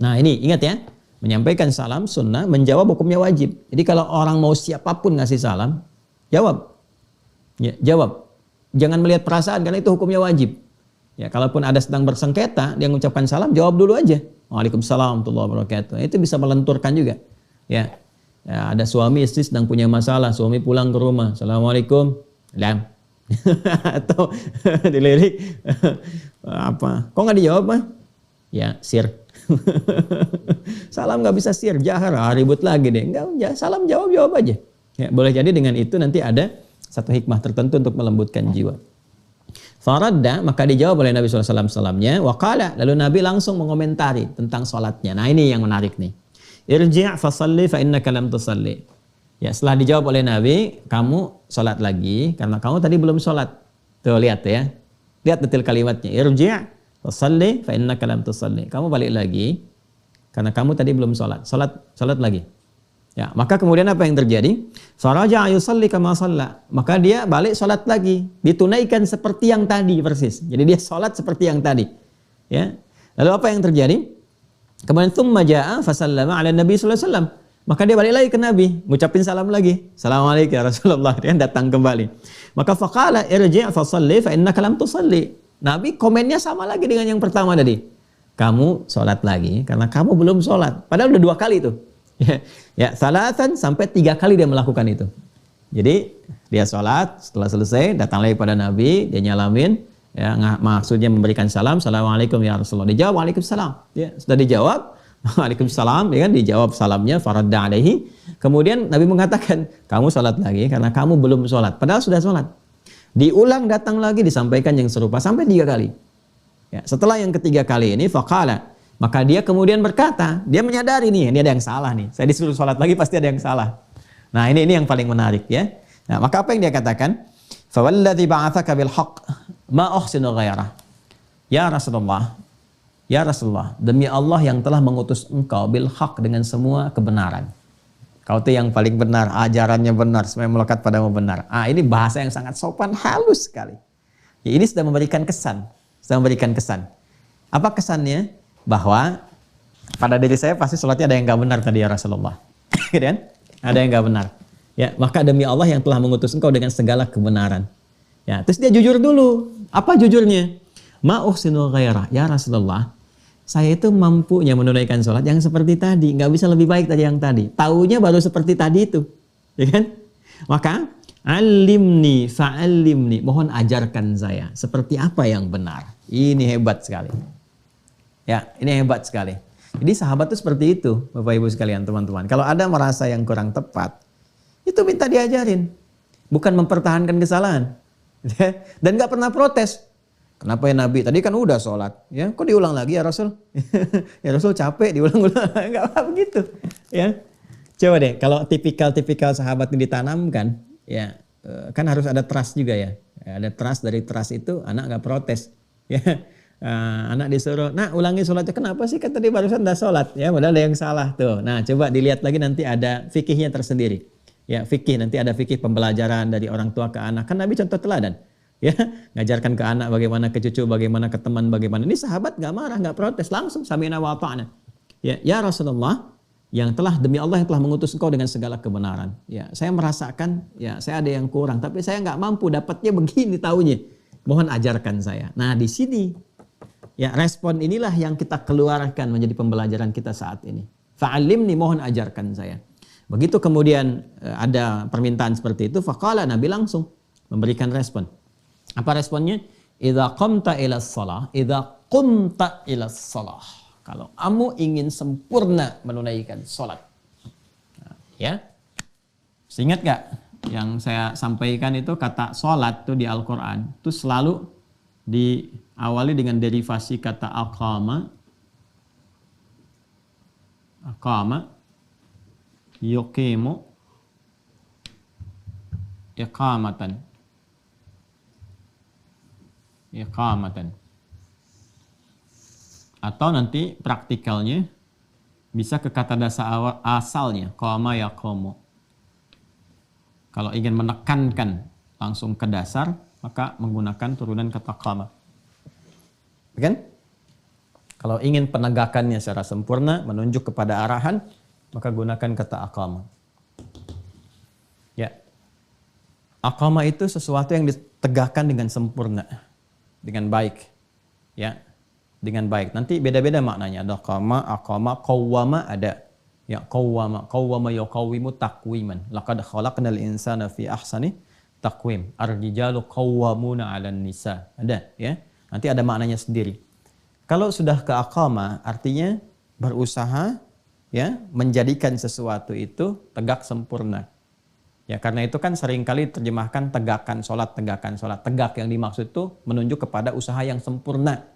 Nah ini ingat ya, menyampaikan salam sunnah, menjawab hukumnya wajib. Jadi kalau orang mau siapapun ngasih salam, jawab. Ya, jawab. Jangan melihat perasaan karena itu hukumnya wajib. Ya, kalaupun ada sedang bersengketa, dia mengucapkan salam, jawab dulu aja. Waalaikumsalam warahmatullahi wabarakatuh. Itu bisa melenturkan juga. Ya, ada suami istri sedang punya masalah, suami pulang ke rumah, assalamualaikum, lam. Atau dilirik apa? Kok nggak dijawab mah? Ya, sir. Salam nggak bisa sir, jahar, ribut lagi deh. Enggak, salam jawab aja. Ya, boleh jadi dengan itu nanti ada satu hikmah tertentu untuk melembutkan jiwa. Faradda, maka dijawab oleh Nabi SAW salamnya. Waqala, lalu Nabi langsung mengomentari tentang sholatnya. Nah ini yang menarik nih. Irji' fasalli fa innaka lam tusalli. Ya, setelah dijawab oleh Nabi, kamu sholat lagi karena kamu tadi belum sholat. Tuh lihat ya, lihat detail kalimatnya. Irji' fasalli fa innaka lam tusalli. Kamu balik lagi karena kamu tadi belum sholat. Sholat lagi. Ya, maka kemudian apa yang terjadi? Faraja'a yusalli kama shalla. Maka dia balik sholat lagi, ditunaikan seperti yang tadi persis. Jadi dia sholat seperti yang tadi. Ya. Lalu apa yang terjadi? Kemudian thumma ja'a fasallama 'ala Nabi sallallahu alaihi wasallam. Maka dia balik lagi ke Nabi, ngucapin salam lagi. Assalamualaikum ya Rasulullah. Dia datang kembali. Maka faqala irji' fasalli fa innaka lam tusalli. Nabi komennya sama lagi dengan yang pertama tadi. Kamu sholat lagi karena kamu belum sholat. Padahal udah 2 kali itu. Ya, salatan sampai 3 kali dia melakukan itu. Jadi dia sholat, setelah selesai datang lagi pada Nabi, dia nyalamin, ya maksudnya memberikan salam, assalamualaikum ya Rasulullah. Dijawab waalaikumsalam. Ya, sudah dijawab waalaikumsalam, ya kan, dijawab salamnya faradda alaihi. Kemudian Nabi mengatakan, kamu sholat lagi karena kamu belum sholat. Padahal sudah sholat. Diulang datang lagi disampaikan yang serupa sampai 3 kali. Ya, setelah yang ketiga kali ini faqala, maka dia kemudian berkata, dia menyadari nih, ini ada yang salah nih. Saya disuruh sholat lagi pasti ada yang salah. Nah, ini yang paling menarik ya. Nah, maka apa yang dia katakan? Fawalladzi ba'atsaka bil haqq ma uhsinu ghairah. Ya Rasulullah, ya Rasulullah, demi Allah yang telah mengutus engkau bil haqq dengan semua kebenaran. Kau itu yang paling benar, ajarannya benar, semua yang melekat padamu benar. Ini bahasa yang sangat sopan, halus sekali. Ya, ini sudah memberikan kesan, Apa kesannya? Bahwa pada diri saya pasti sholatnya ada yang gak benar tadi ya Rasulullah. Gitu kan? Ada yang gak benar. Ya, maka demi Allah yang telah mengutus engkau dengan segala kebenaran. Ya, terus dia jujur dulu. Apa jujurnya? Ma uhsinu ghairah. Ya Rasulullah, saya itu mampunya menunaikan sholat yang seperti tadi. Nggak bisa lebih baik dari yang tadi. Taunya baru seperti tadi itu. Ya kan? Maka, alimni fa'alimni. Mohon ajarkan saya. Seperti apa yang benar. Ini hebat sekali. Ya, ini hebat sekali. Jadi sahabat itu seperti itu, Bapak Ibu sekalian, teman-teman. Kalau ada merasa yang kurang tepat, itu minta diajarin. Bukan mempertahankan kesalahan. Dan nggak pernah protes. Kenapa ya Nabi? Tadi kan udah sholat. Ya, kok diulang lagi ya Rasul? Ya Rasul capek diulang-ulang. Nggak apa begitu. Ya. Coba deh, kalau tipikal sahabat ini ditanamkan, ya kan harus ada trust juga ya. Ada trust, dari trust itu anak nggak protes. Ya. Anak disuruh, nah ulangi sholatnya, kenapa sih kan tadi barusan udah sholat, ya padahal ada yang salah tuh. Nah coba dilihat lagi, nanti ada fikihnya tersendiri. Ya fikih, nanti ada fikih pembelajaran dari orang tua ke anak. Kan Nabi contoh teladan, ya ngajarkan ke anak bagaimana, ke cucu bagaimana, ke teman bagaimana. Ini sahabat nggak marah, nggak protes, langsung sami'na wa ata'na. Ya Rasulullah, yang telah, demi Allah yang telah mengutus engkau dengan segala kebenaran. Ya saya merasakan, ya saya ada yang kurang, tapi saya nggak mampu, dapatnya begini taunya. Mohon ajarkan saya. Nah di sini. Ya, respon inilah yang kita keluarkan menjadi pembelajaran kita saat ini. Fa'alimni, mohon ajarkan saya. Begitu kemudian ada permintaan seperti itu, faqala, Nabi langsung memberikan respon. Apa responnya? Idza qumta ila shalah, kalau kamu ingin sempurna menunaikan salat. Nah, ya. Ingat gak yang saya sampaikan itu, kata salat itu di Al-Qur'an itu selalu diawali dengan derivasi kata aqama, yuqimu, iqamatan. Atau nanti praktikalnya bisa ke kata dasar asalnya, qama yaqumu. Kalau ingin menekankan langsung ke dasar, maka menggunakan turunan kata qama. Kan? Kalau ingin penegakannya secara sempurna, menunjuk kepada arahan, maka gunakan kata aqama. Ya. Aqama itu sesuatu yang ditegakkan dengan sempurna, dengan baik. Ya. Dengan baik. Nanti beda-beda maknanya. Ada qama, aqama, qawwama ada. Ya, qawwama yuqawwimu taqwiman. Laqad khalaqnal insana fi ahsani taqwim. Ar-rijalu qawwamuna 'alan nisa. Ada, ya. Nanti ada maknanya sendiri. Kalau sudah ke aqama, artinya berusaha, ya, menjadikan sesuatu itu tegak sempurna. Ya, karena itu kan seringkali terjemahkan tegakkan sholat. Tegak yang dimaksud itu menunjuk kepada usaha yang sempurna.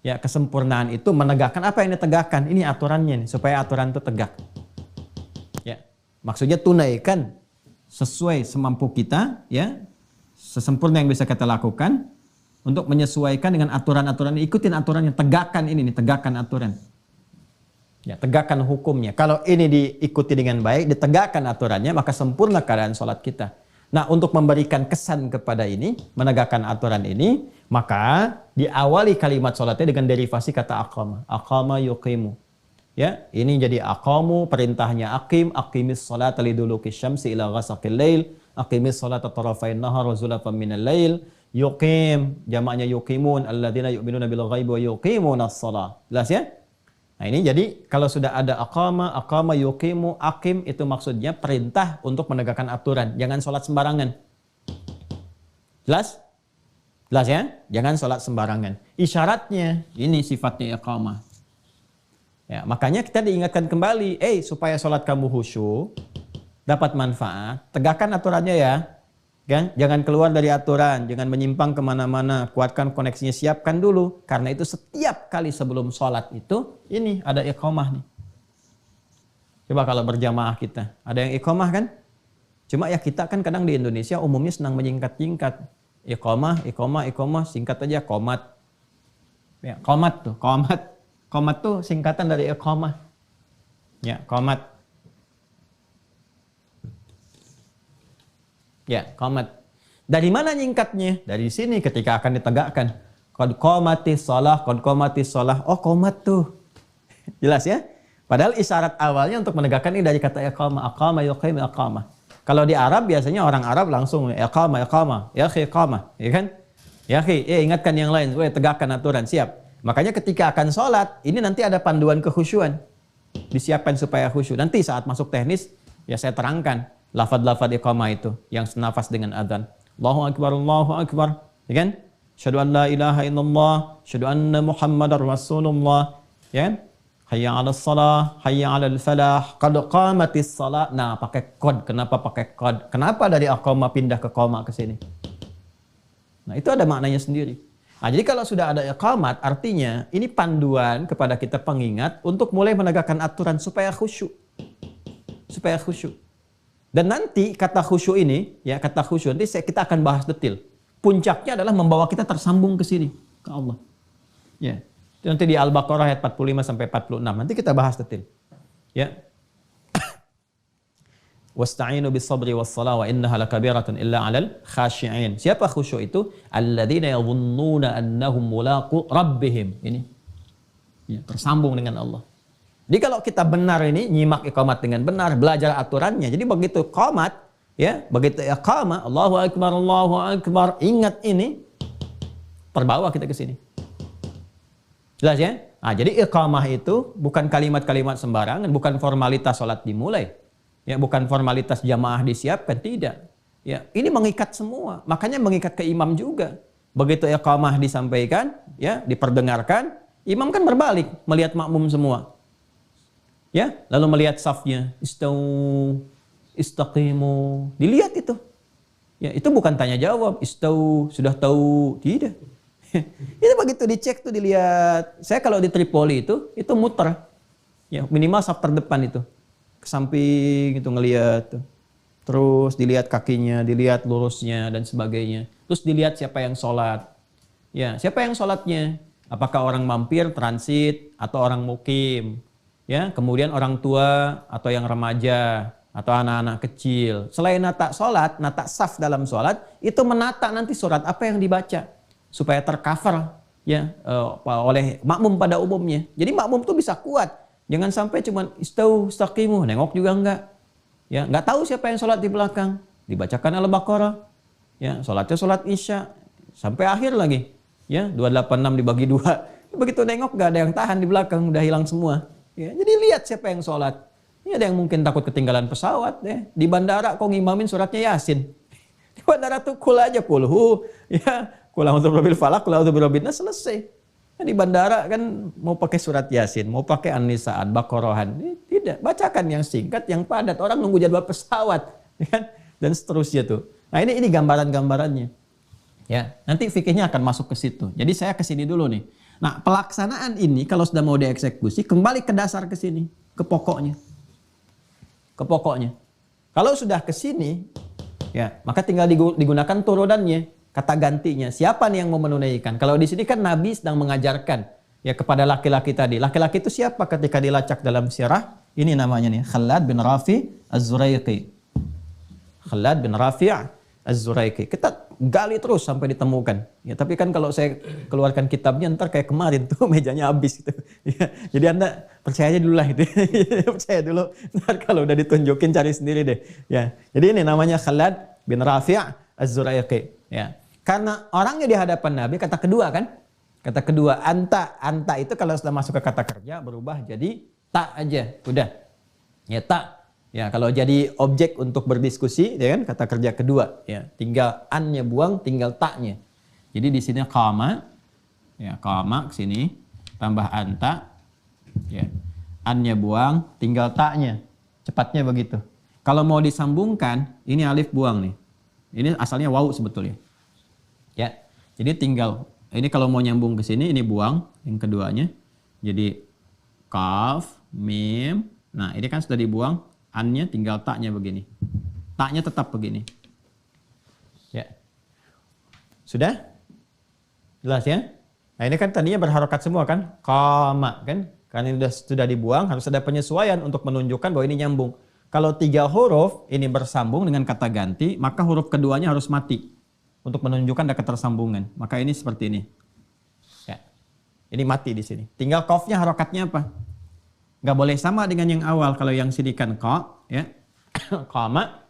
Ya, kesempurnaan itu menegakkan apa yang ditegakkan. Ini aturannya nih, supaya aturan itu tegak. Ya, maksudnya tunaikan sesuai semampu kita, ya, sesempurna yang bisa kita lakukan untuk menyesuaikan dengan aturan-aturan. Ikutin aturannya, tegakkan ini nih, tegakkan aturan. Ya, tegakkan hukumnya. Kalau ini diikuti dengan baik, ditegakkan aturannya, maka sempurna keadaan sholat kita. Nah, untuk memberikan kesan kepada ini, menegakkan aturan ini, maka diawali kalimat sholatnya dengan derivasi kata aqama. Aqama yuqimu. Ya, ini jadi aqamu, perintahnya aqim, aqimis sholata liduluki syamsi ila ghasaqil lail, aqimis sholata tarafain nahar wa zulafan minal lail, yuqim, jamaknya yuqimun, alladzina yu'minuna bil ghaibi wa yuqimuna as-shalah. Jelas ya? Nah ini jadi kalau sudah ada aqama yuqimu, aqim itu maksudnya perintah untuk menegakkan aturan. Jangan sholat sembarangan. Jelas? Jelas ya? Jangan sholat sembarangan. Isyaratnya ini sifatnya iqamah. Ya, makanya kita diingatkan kembali, supaya sholat kamu khusyuk, dapat manfaat, tegakkan aturannya ya. Kan? Jangan keluar dari aturan, jangan menyimpang kemana-mana, kuatkan koneksinya, siapkan dulu. Karena itu setiap kali sebelum sholat itu, ini ada iqamah nih. Coba kalau berjamaah kita, ada yang iqamah kan? Cuma ya kita kan kadang di Indonesia umumnya senang menyingkat-singkat. Iqamah, singkat aja, qomat. Ya, qomat tuh singkatan dari iqamah. Ya, qomat. Ya, qomat. Dari mana nyingkatnya? Dari sini ketika akan ditegakkan. Qad qomatis shalah. Oh, qomat tuh. Jelas ya? Padahal isyarat awalnya untuk menegakkan ini dari kata iqamah. Aqama yuqim iqamah. Kalau di Arab biasanya orang Arab langsung iqamah. Ya akhi iqamah, ya kan? Ya akhi, ingatkan yang lain supaya tegakkan aturan, siap. Makanya ketika akan sholat, ini nanti ada panduan kekhusyuan. Disiapkan supaya khusyuk. Nanti saat masuk teknis, ya saya terangkan lafaz-lafaz iqamah itu yang senafas dengan adzan. Allahu akbar. Ya kan? Asyhadu an la ilaha illallah, asyhadu anna Muhammadar Rasulullah. Ya kan? Hayya 'alas shalah, hayya 'alal falah, qad qamatis shalah. Nah, pakai qad. Kenapa pakai qad? Kenapa dari aqama pindah ke qama ke sini? Nah, itu ada maknanya sendiri. Nah, jadi kalau sudah ada iqamat, artinya ini panduan kepada kita pengingat untuk mulai menegakkan aturan supaya khusyuk. Dan nanti kata khusyuk ini, nanti kita akan bahas detail. Puncaknya adalah membawa kita tersambung ke sini, ke Allah. Ya. Nanti di Al-Baqarah ayat 45 sampai 46. Nanti kita bahas detail. Ya. Wasta'inu bis-sabri was-salah wa innaha lakabiratun illa 'alal khashi'in. Siapa khusyuk itu? Alladzina yadhunnuna annahum mulaqu rabbihim. Ini. Ya, tersambung dengan Allah. Jadi kalau kita benar ini, nyimak iqamat dengan benar, belajar aturannya. Jadi begitu iqamat, ya, begitu iqamah, Allahu Akbar, ingat ini, terbawa kita ke sini. Jelas ya? Nah, jadi iqamah itu bukan kalimat-kalimat sembarangan, bukan formalitas sholat dimulai. Ya, bukan formalitas jamaah disiapkan, tidak. Ya, ini mengikat semua. Makanya mengikat ke imam juga. Begitu iqamah disampaikan, ya, diperdengarkan, imam kan berbalik melihat makmum semua. Ya, lalu melihat safnya, istaqimu, dilihat itu. Ya, itu bukan tanya jawab, sudah tahu, tidak. Itu begitu dicek tuh dilihat. Saya kalau di Tripoli itu muter. Ya, minimal saf terdepan itu. Ke samping itu ngelihat tuh. Terus dilihat kakinya, dilihat lurusnya dan sebagainya. Terus dilihat siapa yang sholat. Ya, siapa yang sholatnya? Apakah orang mampir, transit, atau orang mukim? Ya, kemudian orang tua atau yang remaja atau anak-anak kecil. Selain nata sholat, nata saf dalam sholat, itu menata nanti surat apa yang dibaca supaya tercover ya oleh makmum pada umumnya. Jadi makmum tuh bisa kuat. Jangan sampai cuman istaqimu, nengok juga enggak. Ya, enggak tahu siapa yang sholat di belakang. Dibacakan Al-Baqarah. Ya, sholatnya sholat Isya sampai akhir lagi. Ya, 286 dibagi 2. Begitu nengok enggak ada yang tahan di belakang, udah hilang semua. Ya, jadi lihat siapa yang sholat. Ini ada yang mungkin takut ketinggalan pesawat. Ya. Di bandara kok ngimamin suratnya Yasin. Di bandara tuh kul aja kulhu. Ya, kul a'udzu birabbil falaq, kul a'udzu birabbin nas, selesai. Nah, di bandara kan mau pakai surat Yasin, mau pakai An-Nisa, Baqarahan. Tidak, bacakan yang singkat, yang padat. Orang nunggu jadwal pesawat. Ya, dan seterusnya tuh. Nah ini gambaran-gambarannya. Ya, nanti fikihnya akan masuk ke situ. Jadi saya ke sini dulu nih. Nah, pelaksanaan ini kalau sudah mau dieksekusi, kembali ke dasar ke sini, ke pokoknya. Ke pokoknya. Kalau sudah ke sini, ya, maka tinggal digunakan turunannya, kata gantinya. Siapa nih yang mau menunaikan? Kalau di sini kan Nabi sedang mengajarkan ya kepada laki-laki tadi. Laki-laki itu siapa ketika dilacak dalam sirah? Ini namanya nih, Khalad bin Rafi Az-Zuraiqi. Khalad bin Rafi Az-Zuraiqi. Kita gali terus sampai ditemukan. Ya, tapi kan kalau saya keluarkan kitabnya ntar kayak kemarin tuh mejanya habis gitu. Ya, jadi Anda percaya aja dulu lah itu. Percaya dulu. Ntar kalau udah ditunjukin cari sendiri deh. Ya. Jadi ini namanya Khalad bin Rafi' Az-Zuraiqi. Ya. Karena orangnya di hadapan Nabi kata kedua kan. Kata kedua, anta. Anta itu kalau sudah masuk ke kata kerja berubah jadi tak aja. Udah. Ya tak. Ya kalau jadi objek untuk berdiskusi, ya kan, kata kerja kedua. Ya tinggal an-nya buang, tinggal taknya. Jadi di sini qama, ya qama ke sini tambah anta, ya an-nya buang, tinggal taknya. Cepatnya begitu. Kalau mau disambungkan, ini alif buang nih. Ini asalnya waw sebetulnya. Ya. Jadi tinggal ini kalau mau nyambung ke sini ini buang yang keduanya. Jadi kaf, mim. Nah, ini kan sudah dibuang, an-nya tinggal taknya begini. Taknya tetap begini. Ya. Sudah? Jelas ya? Nah, ini kan tadinya berharokat semua kan? Qama kan? Karena ini sudah dibuang, harus ada penyesuaian untuk menunjukkan bahwa ini nyambung. Kalau 3 huruf ini bersambung dengan kata ganti, maka huruf keduanya harus mati untuk menunjukkan ada ketersambungan. Maka ini seperti ini. Ya. Ini mati di sini. Tinggal qafnya harokatnya apa? Nggak boleh sama dengan yang awal. Kalau yang sini kan qa, ya. Qama.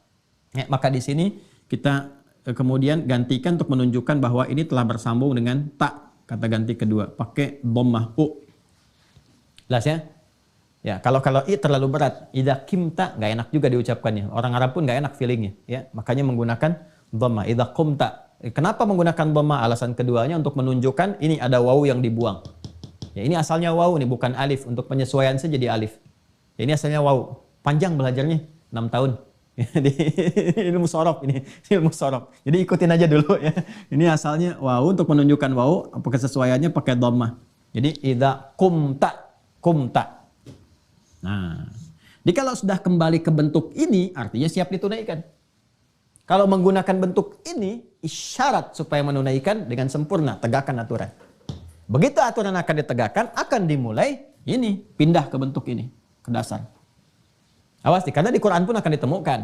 Ya, maka di sini kita kemudian gantikan untuk menunjukkan bahwa ini telah bersambung dengan ta, kata ganti kedua, pakai dhammah u. Jelas ya? Ya, kalau i terlalu berat, idza qimta nggak enak juga diucapkannya. Orang Arab pun nggak enak feelingnya, ya. Makanya menggunakan dhammah. Idza qumta. Kenapa menggunakan dhammah? Alasan keduanya untuk menunjukkan ini ada wawu yang dibuang. Ya, ini asalnya wawu nih, bukan alif. Untuk penyesuaian saja jadi alif. Ya, ini asalnya wawu. Panjang belajarnya, 6 tahun. Di ilmu sorof ini, ilmu sorof. Jadi ikutin aja dulu ya. Ini asalnya wawu, untuk menunjukkan wawu, apa kesesuaiannya pakai dhammah. Jadi idza qumta, qumta. Nah, jadi kalau sudah kembali ke bentuk ini, artinya siap ditunaikan. Kalau menggunakan bentuk ini, isyarat supaya menunaikan dengan sempurna, tegakkan aturan. Begitu aturan akan ditegakkan, akan dimulai ini, pindah ke bentuk ini, ke dasar. Awas nih, karena di Quran pun akan ditemukan.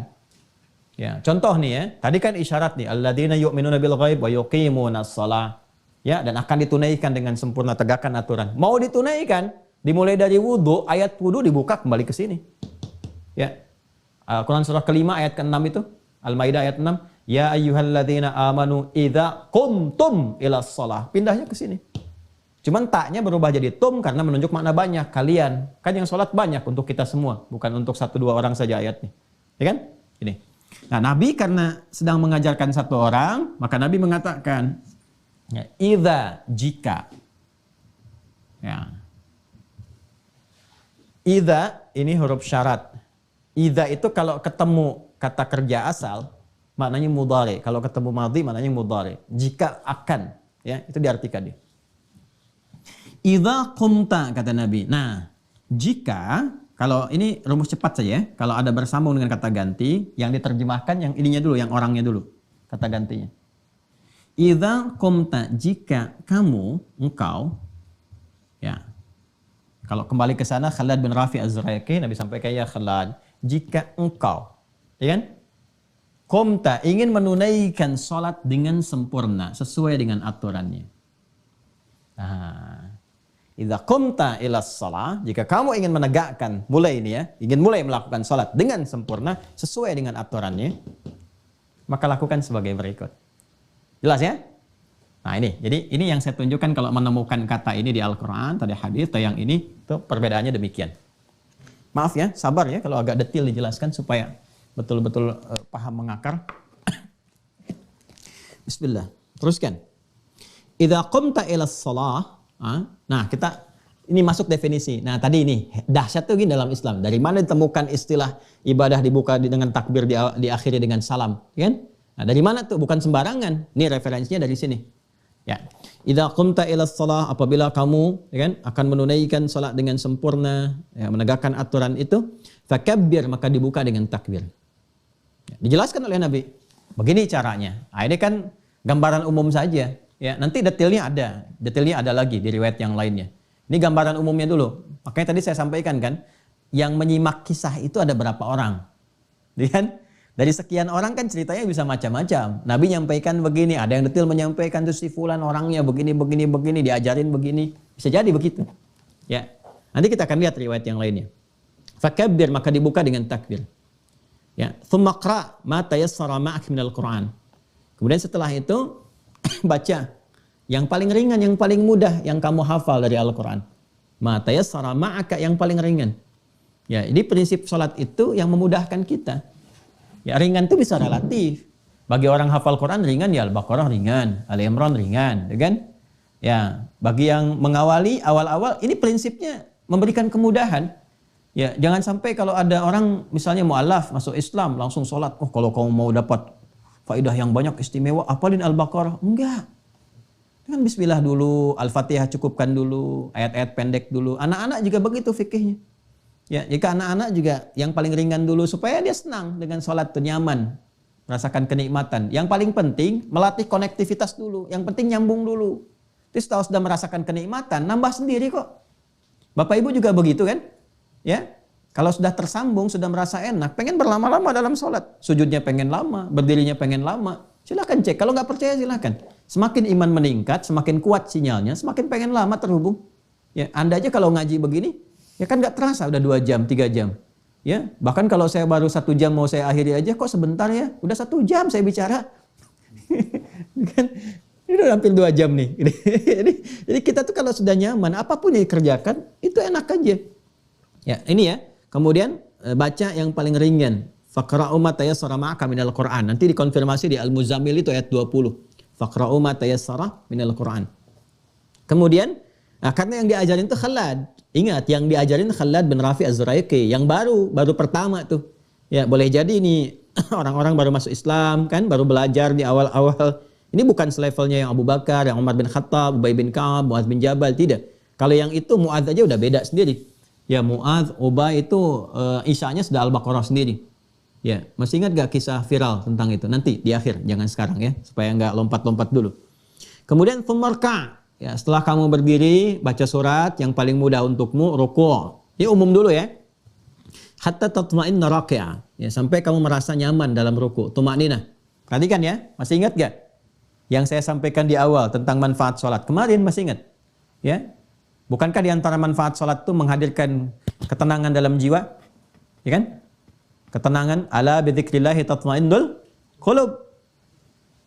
Ya, contoh nih ya, tadi kan isyarat nih, alladzina yu'minuna bil ghaib wa yuqimunas shalah. Ya, dan akan ditunaikan dengan sempurna, tegakkan aturan. Mau ditunaikan, dimulai dari wudu, ayat wudu dibuka kembali ke sini. Ya. Al-Quran surah kelima ayat ke-6 itu, Al-Maidah ayat 6, ya ayyuhalladzina amanu idza qumtum ilas shalah. Pindahnya ke sini. Cuman taknya berubah jadi tum karena menunjuk makna banyak. Kalian, kan yang sholat banyak untuk kita semua, bukan untuk 1-2 orang saja ayatnya. Ya kan? Ini. Nah, Nabi karena sedang mengajarkan 1 orang, maka Nabi mengatakan, ya, idza, jika. Ya. Idza ini huruf syarat. Idza itu kalau ketemu kata kerja asal maknanya mudhari. Kalau ketemu madhi maknanya mudhari. Jika akan, ya, itu diartikan dia. Idza qumta kata Nabi. Nah, jika kalau ini rumus cepat saja ya. Kalau ada bersambung dengan kata ganti, yang diterjemahkan yang ininya dulu, yang orangnya dulu. Kata gantinya. Idza qumta, jika kamu, engkau, ya. Kalau kembali ke sana, Khalad bin Rafi Az-Zuraiki, Nabi sampaikan, ya Khalad, jika engkau, ya kan, qumta, ingin menunaikan sholat dengan sempurna, sesuai dengan aturannya. Nah, idza qumta ilas shalah, jika kamu ingin menegakkan, mulai ini ya, ingin mulai melakukan sholat dengan sempurna, sesuai dengan aturannya, maka lakukan sebagai berikut. Jelas ya? Nah ini, jadi ini yang saya tunjukkan kalau menemukan kata ini di Al-Quran, tadi hadis, atau yang ini, itu perbedaannya demikian. Maaf ya, sabar ya kalau agak detail dijelaskan supaya betul-betul paham mengakar. Bismillah, teruskan. Idza qumta ilas shalah, nah kita, ini masuk definisi. Nah tadi ini, dahsyat tuh gini dalam Islam. Dari mana ditemukan istilah ibadah dibuka dengan takbir, diakhiri dengan salam, kan? Nah dari mana tuh? Bukan sembarangan. Ini referensinya dari sini. Ya, idza qumta ilas shalah, apabila kamu, ya kan, akan menunaikan salat dengan sempurna, ya, menegakkan aturan itu, fakabbir, maka dibuka dengan takbir. Ya, dijelaskan oleh Nabi. Begini caranya. Nah, ini kan gambaran umum saja, ya. Nanti detailnya ada lagi di riwayat yang lainnya. Ini gambaran umumnya dulu. Makanya tadi saya sampaikan kan, yang menyimak kisah itu ada berapa orang, ya kan? Dari sekian orang kan ceritanya bisa macam-macam. Nabi nyampaikan begini, ada yang detail menyampaikan tuh si fulan orangnya begini, diajarin begini. Bisa jadi begitu. Ya. Nanti kita akan lihat riwayat yang lainnya. Fakabbir, maka dibuka dengan takbir. Ya, tsumma qra ma tayassara ma'ak minal Qur'an. Kemudian setelah itu baca Yang paling ringan, yang paling mudah yang kamu hafal dari Al-Quran. Ma tayassara ma'aka, yang paling ringan. Ya, ini prinsip sholat itu yang memudahkan kita. Ya, ringan itu bisa relatif. Bagi orang hafal Quran ringan ya Al-Baqarah ringan, Ali Imran ringan, ya kan? Ya, bagi yang mengawali awal-awal ini prinsipnya memberikan kemudahan. Ya, jangan sampai kalau ada orang misalnya mu'alaf masuk Islam langsung sholat. Oh, kalau kamu mau dapat faedah yang banyak istimewa, hafalin Al-Baqarah. Enggak. Kan bismillah dulu, Al-Fatihah cukupkan dulu, ayat-ayat pendek dulu. Anak-anak juga begitu fikihnya. Ya, jika anak-anak juga yang paling ringan dulu supaya dia senang dengan sholat itu nyaman, merasakan kenikmatan. Yang paling penting melatih konektivitas dulu. Yang penting nyambung dulu. Terus setelah sudah merasakan kenikmatan, nambah sendiri kok. Bapak Ibu juga begitu kan? Ya, kalau sudah tersambung, sudah merasa enak, pengen berlama-lama dalam sholat. Sujudnya pengen lama, berdirinya pengen lama. Silakan cek. Kalau nggak percaya silakan. Semakin iman meningkat, semakin kuat sinyalnya, semakin pengen lama terhubung. Ya, Anda aja kalau ngaji begini, ya kan nggak terasa udah 2 jam, 3 jam. Ya, bahkan kalau saya baru 1 jam mau saya akhiri aja kok sebentar ya, udah 1 jam saya bicara. Kan ini udah hampir 2 jam nih. Jadi kita tuh kalau sudah nyaman, apapun yang dikerjakan itu enak aja. Ya, ini ya. Kemudian baca yang paling ringan. Faqra'u ma tayassara ma'aka minal Qur'an. Nanti dikonfirmasi di Al-Muzammil itu ayat 20. Faqra'u ma tayassara minal Qur'an. Kemudian karena yang diajarin itu Khalad. Ingat, yang diajarin Khalad bin Rafi Az-Zuraiqi, yang baru pertama tuh. Ya, boleh jadi ini orang-orang baru masuk Islam kan, baru belajar di awal-awal. Ini bukan selevelnya yang Abu Bakar, yang Umar bin Khattab, Ubay bin Ka'ab, Mu'adz bin Jabal, tidak. Kalau yang itu Mu'adz aja udah beda sendiri. Ya, Mu'adz, Ubay itu isyanya sudah Al-Baqarah sendiri. Ya, masih ingat gak kisah viral tentang itu? Nanti di akhir, jangan sekarang ya, supaya nggak lompat-lompat dulu. Kemudian thumarka. Ya, setelah kamu berdiri, baca surat yang paling mudah untukmu, ruku'. Ini umum dulu ya. Hatta tatma'inna raki'ah. Ya, sampai kamu merasa nyaman dalam ruku'. Tuma'ninah. Perhatikan ya, masih ingat gak? Yang saya sampaikan di awal tentang manfaat sholat. Kemarin masih ingat? Ya. Bukankah di antara manfaat sholat itu menghadirkan ketenangan dalam jiwa? Ya kan? Ketenangan. Ala bidzikrillahi tatma'innul qulub.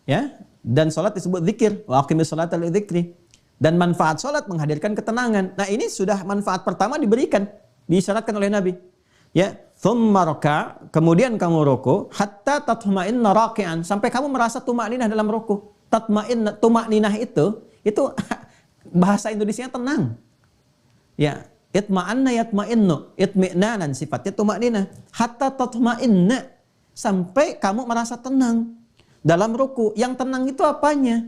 Ya. Dan sholat disebut zikir. Wa aqimis sholata lidzikri. Dan manfaat sholat menghadirkan ketenangan. Nah, ini sudah manfaat pertama diberikan, diisyaratkan oleh Nabi. Ya, thumma raka, kemudian kamu ruku, hatta tatma'inna raki'an, sampai kamu merasa tuma'ninah dalam ruku. Tuma'ninah itu bahasa Indonesianya tenang. Ya, itma'anna yatma'innu, itmi'nanan sifatnya tuma'ninah. Hatta tatma'inna, sampai kamu merasa tenang dalam ruku. Yang tenang itu apanya?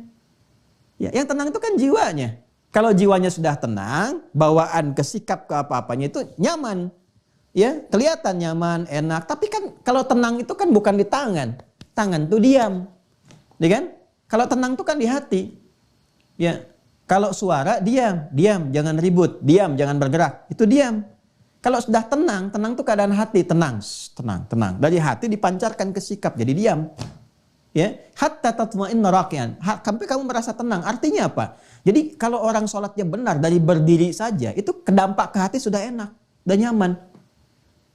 Ya, yang tenang itu kan jiwanya. Kalau jiwanya sudah tenang, bawaan ke sikap ke apa-apanya itu nyaman. Ya, kelihatan nyaman, enak. Tapi kan kalau tenang itu kan bukan di tangan. Tangan tuh diam. Ya kan? Kalau tenang itu kan di hati. Ya. Kalau suara diam, jangan ribut, diam, jangan bergerak. Itu diam. Kalau sudah tenang tuh keadaan hati, tenang. Dari hati dipancarkan ke sikap, jadi diam. Ya, hatta tatma'inna raki'an, sampai kamu merasa tenang. Artinya apa? Jadi kalau orang sholatnya benar dari berdiri saja, itu kedampak ke hati sudah enak dan nyaman.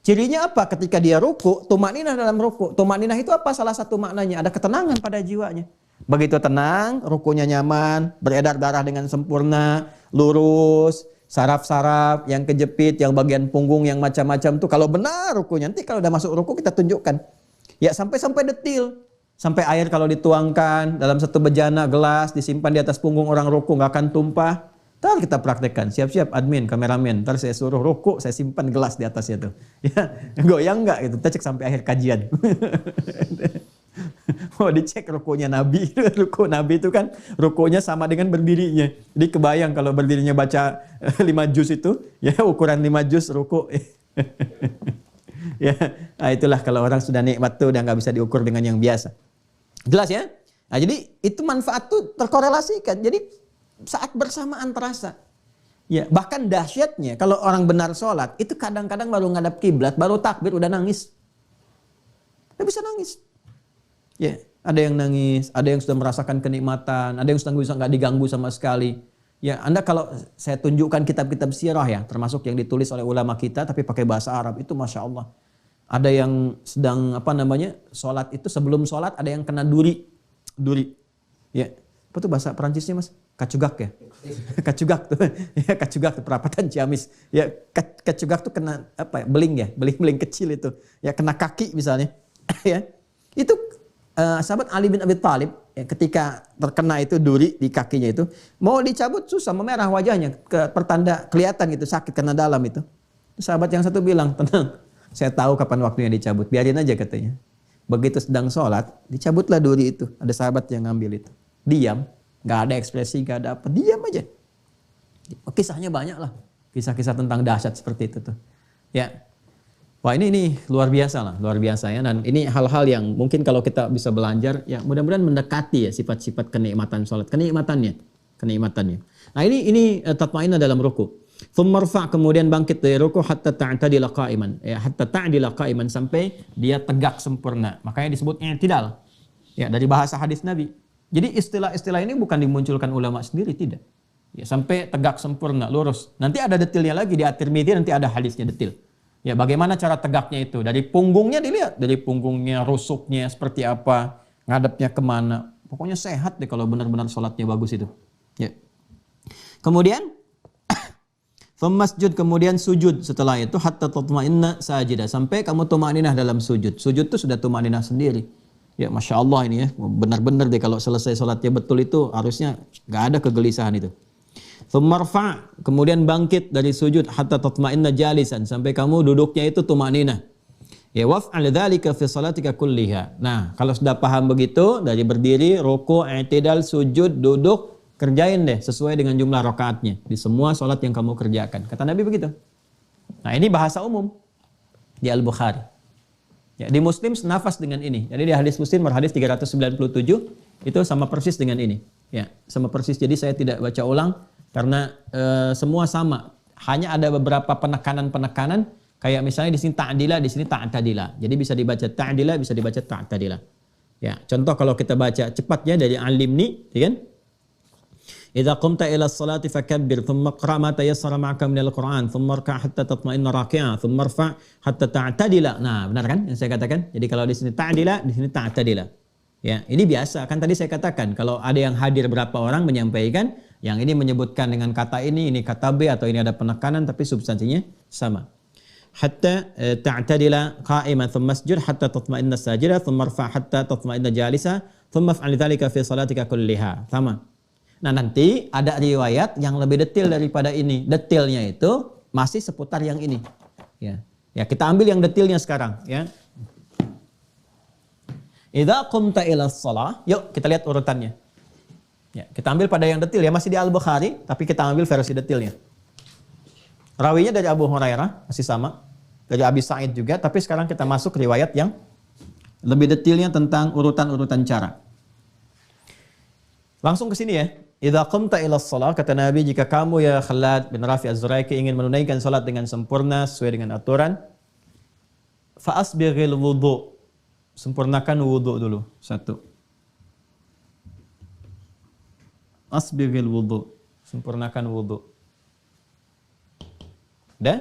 Cirinya apa? Ketika dia ruku, tuma'ninah dalam ruku. Tuma'ninah itu apa? Salah satu maknanya ada ketenangan pada jiwanya. Begitu tenang, rukunya nyaman, beredar darah dengan sempurna, lurus, saraf-saraf yang kejepit, yang bagian punggung yang macam-macam tuh kalau benar rukunya. Nanti kalau udah masuk ruku kita tunjukkan. Ya, sampai detil. Sampai air kalau dituangkan dalam satu bejana gelas disimpan di atas punggung orang ruku nggak akan tumpah. Ntar kita praktekkan. Siap-siap admin, kameramen. Ntar saya suruh ruku, saya simpan gelas di atasnya tuh. Ya, goyang nggak gitu. Kita cek sampai akhir kajian. Mau dicek rukunya Nabi. Ruku Nabi itu kan rukunya sama dengan berdirinya. Jadi kebayang kalau berdirinya baca 5 juz itu, ya ukuran 5 juz ruku. Ya, nah itulah kalau orang sudah nikmat tuh udah nggak bisa diukur dengan yang biasa. Jelas ya? Nah, jadi itu manfaat tuh terkorelasikan. Jadi saat bersamaan terasa. Ya, bahkan dahsyatnya kalau orang benar sholat itu kadang-kadang baru ngadap kiblat, baru takbir udah nangis. Udah bisa nangis. Ya, ada yang nangis, ada yang sudah merasakan kenikmatan, ada yang sudah nggak diganggu sama sekali. Ya, Anda kalau saya tunjukkan kitab-kitab sirah ya, termasuk yang ditulis oleh ulama kita tapi pakai bahasa Arab, itu Masya Allah. Ada yang sedang sholat itu sebelum sholat ada yang kena duri. Ya, apa tuh bahasa Perancisnya Mas? Kacugak ya. Kacugak tuh. Ya, kacugak tuh perapatan Ciamis. Ya, kacugak tuh kena apa ya? Beling ya, beling-beling kecil itu. Ya kena kaki misalnya. Ya. Itu sahabat Ali bin Abi Thalib ya, ketika terkena itu duri di kakinya itu, mau dicabut susah, memerah wajahnya, pertanda kelihatan gitu sakit karena dalam itu. Sahabat yang satu bilang, tenang, saya tahu kapan waktunya dicabut, biarin aja katanya. Begitu sedang sholat, dicabutlah duri itu. Ada sahabat yang ngambil itu. Diam, nggak ada ekspresi, nggak ada apa, diam aja. Kisahnya banyak lah, kisah-kisah tentang dahsyat seperti itu tuh. Ya. Wah ini luar biasa lah, luar biasa ya. Dan ini hal-hal yang mungkin kalau kita bisa belajar, ya mudah-mudahan mendekati ya sifat-sifat kenikmatan sholat, kenikmatannya. Nah ini tatma'inna dalam ruku. Thummarfa, kemudian bangkit dari ruku hatta ta'tadila qa'iman, ya hatta ta'dila qa'iman, sampai dia tegak sempurna. Makanya disebut i'tidal. Ya dari bahasa hadis Nabi. Jadi istilah-istilah ini bukan dimunculkan ulama sendiri, tidak. Ya sampai tegak sempurna, lurus. Nanti ada detailnya lagi di At-Tirmidzi, nanti ada hadisnya detail. Ya bagaimana cara tegaknya itu? Dari punggungnya dilihat, dari punggungnya, rusuknya seperti apa, ngadepnya kemana. Pokoknya sehat deh kalau benar-benar sholatnya bagus itu. Ya. Kemudian, masjud, kemudian sujud setelah itu hatta tatma'inna sajidah, sampai kamu tumaninah dalam sujud. Sujud itu sudah tumaninah sendiri. Ya Masya Allah ini ya, benar-benar deh kalau selesai sholatnya betul itu harusnya nggak ada kegelisahan itu. Thummarfa, kemudian bangkit dari sujud hatta tatma'inna jalisan, sampai kamu duduknya itu tumaninah. Ya waf'al dzalika fi salatika kulliha. Nah, kalau sudah paham begitu, dari berdiri, ruku', i'tidal, sujud, duduk, kerjain deh sesuai dengan jumlah rakaatnya di semua salat yang kamu kerjakan. Kata Nabi begitu. Nah, ini bahasa umum di Al-Bukhari. Ya, di Muslim senafas dengan ini. Jadi di hadis Muslim hadis 397 itu sama persis dengan ini. Ya, sama persis. Jadi saya tidak baca ulang karena semua sama. Hanya ada beberapa penekanan-penekanan, kayak misalnya di sini ta'dila, di sini ta'tadila. Jadi bisa dibaca ta'dila, bisa dibaca ta'tadila. Ya, contoh kalau kita baca cepatnya dari Al-Limni, ya kan? Idza qumta ila as-salati fakabbir, thumma qra' ma tayassara ma'aka min al-Qur'an, thumma rka' hatta tatma'inna raki'an, thumma irfa' hatta ta'tadila. Nah, benar kan yang saya katakan? Jadi kalau di sini ta'dila, di sini ta'tadila. Ya, ini biasa. Kan tadi saya katakan kalau ada yang hadir berapa orang menyampaikan, yang ini menyebutkan dengan kata ini kata B, atau ini ada penekanan tapi substansinya sama. Hatta ta'tadila qa'iman thumma masjud hatta tatma'inna sajida thumma irfa' hatta tatma'inna jalisa thumma fa'al dzalika fi salatika kulliha. Sama. Nah, nanti ada riwayat yang lebih detail daripada ini. Detailnya itu masih seputar yang ini. Ya. Ya, kita ambil yang detailnya sekarang, ya. Idza qumta ila shalah, yuk kita lihat urutannya. Ya, kita ambil pada yang detail ya, masih di Al-Bukhari, tapi kita ambil versi detailnya. Rawinya dari Abu Hurairah, masih sama. Dari Abi Sa'id juga, tapi sekarang kita masuk riwayat yang lebih detailnya tentang urutan-urutan cara. Langsung ke sini ya. Idza qumta ila shalah, kata Nabi, jika kamu ya Khalad bin Rafi Az-Zuraiki ingin menunaikan salat dengan sempurna sesuai dengan aturan, fa asbighil wudu. Sempurnakan wudu dulu. Satu. Asbighil wudu. Sempurnakan wudu. Dan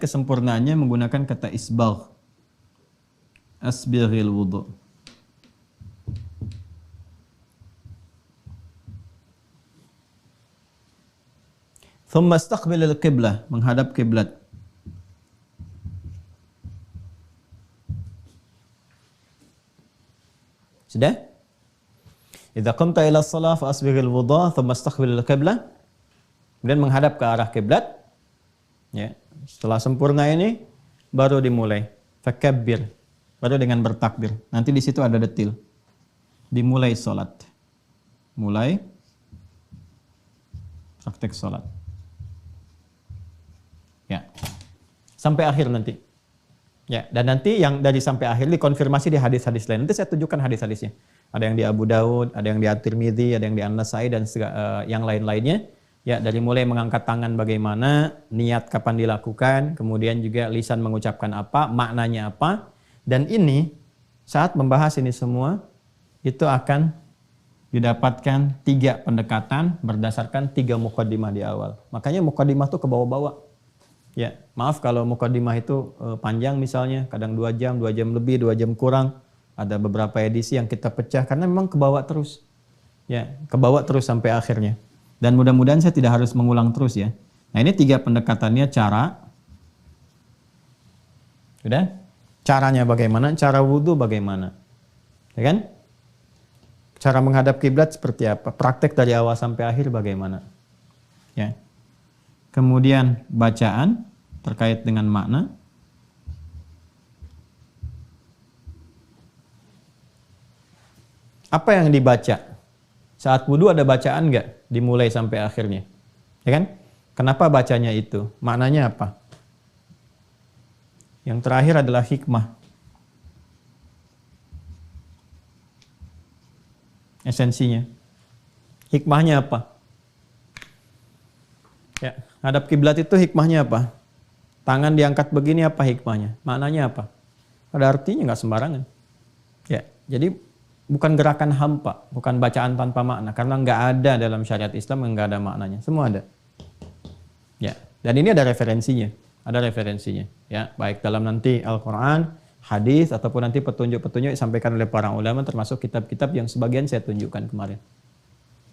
kesempurnaannya menggunakan kata isbagh. Asbighil wudu. Thumma istaqbilil qiblah, menghadap kiblat. Sudah? Idza qumta ila shalah fa asbighil wudu, thumma istaqbilil qiblah. Kemudian menghadap ke arah kiblat. Ya, setelah sempurna ini baru dimulai. Fakabbir, baru dengan bertakbir. Nanti di situ ada detil. Dimulai salat. Mulai praktek salat. Ya. Sampai akhir nanti. Ya, dan nanti yang dari sampai akhir dikonfirmasi di hadis-hadis lain. Nanti saya tunjukkan hadis-hadisnya. Ada yang di Abu Daud, ada yang di At-Tirmidzi, ada yang di An-Nasai, dan yang lain-lainnya. Ya, dari mulai mengangkat tangan bagaimana, niat kapan dilakukan, kemudian juga lisan mengucapkan apa, maknanya apa. Dan ini, saat membahas ini semua, itu akan didapatkan 3 pendekatan berdasarkan 3 muqaddimah di awal. Makanya muqaddimah itu ke bawah-bawah. Ya, maaf kalau muqaddimah itu panjang misalnya, kadang 2 jam lebih, 2 jam kurang. Ada beberapa edisi yang kita pecah karena memang ke bawah terus. Ya, kebawa terus sampai akhirnya. Dan mudah-mudahan saya tidak harus mengulang terus ya. Nah, ini 3 pendekatannya cara. Sudah? Caranya bagaimana? Cara wudhu bagaimana? Ya kan? Cara menghadap kiblat seperti apa? Praktek dari awal sampai akhir bagaimana? Ya. Kemudian bacaan terkait dengan makna. Apa yang dibaca? Saat wudhu ada bacaan nggak? Dimulai sampai akhirnya. Ya kan? Kenapa bacanya itu? Maknanya apa? Yang terakhir adalah hikmah. Esensinya. Hikmahnya apa? Ya, hadap kiblat itu hikmahnya apa? Tangan diangkat begini apa hikmahnya? Maknanya apa? Ada artinya nggak sembarangan. Ya, jadi bukan gerakan hampa, bukan bacaan tanpa makna, karena nggak ada dalam syariat Islam yang nggak ada maknanya, semua ada. Ya, dan ini ada referensinya, ya, baik dalam nanti Al-Quran, hadis ataupun nanti petunjuk-petunjuk yang disampaikan oleh para ulama, termasuk kitab-kitab yang sebagian saya tunjukkan kemarin.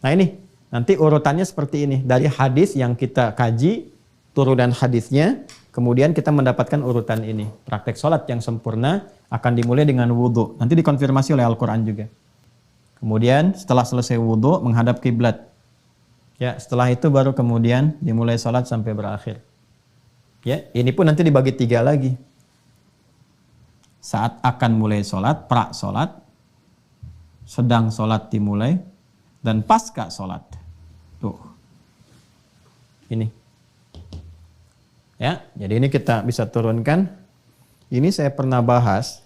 Nah ini, nanti urutannya seperti ini, dari hadis yang kita kaji, turunan hadisnya, kemudian kita mendapatkan urutan ini. Praktek sholat yang sempurna akan dimulai dengan wudhu. Nanti dikonfirmasi oleh Al-Quran juga. Kemudian setelah selesai wudhu, menghadap kiblat. Ya, setelah itu baru kemudian dimulai sholat sampai berakhir. Ya, ini pun nanti dibagi 3 lagi. Saat akan mulai sholat, pra sholat, sedang sholat dimulai, dan pasca sholat. Tuh. Ini. Ya, jadi ini kita bisa turunkan. Ini saya pernah bahas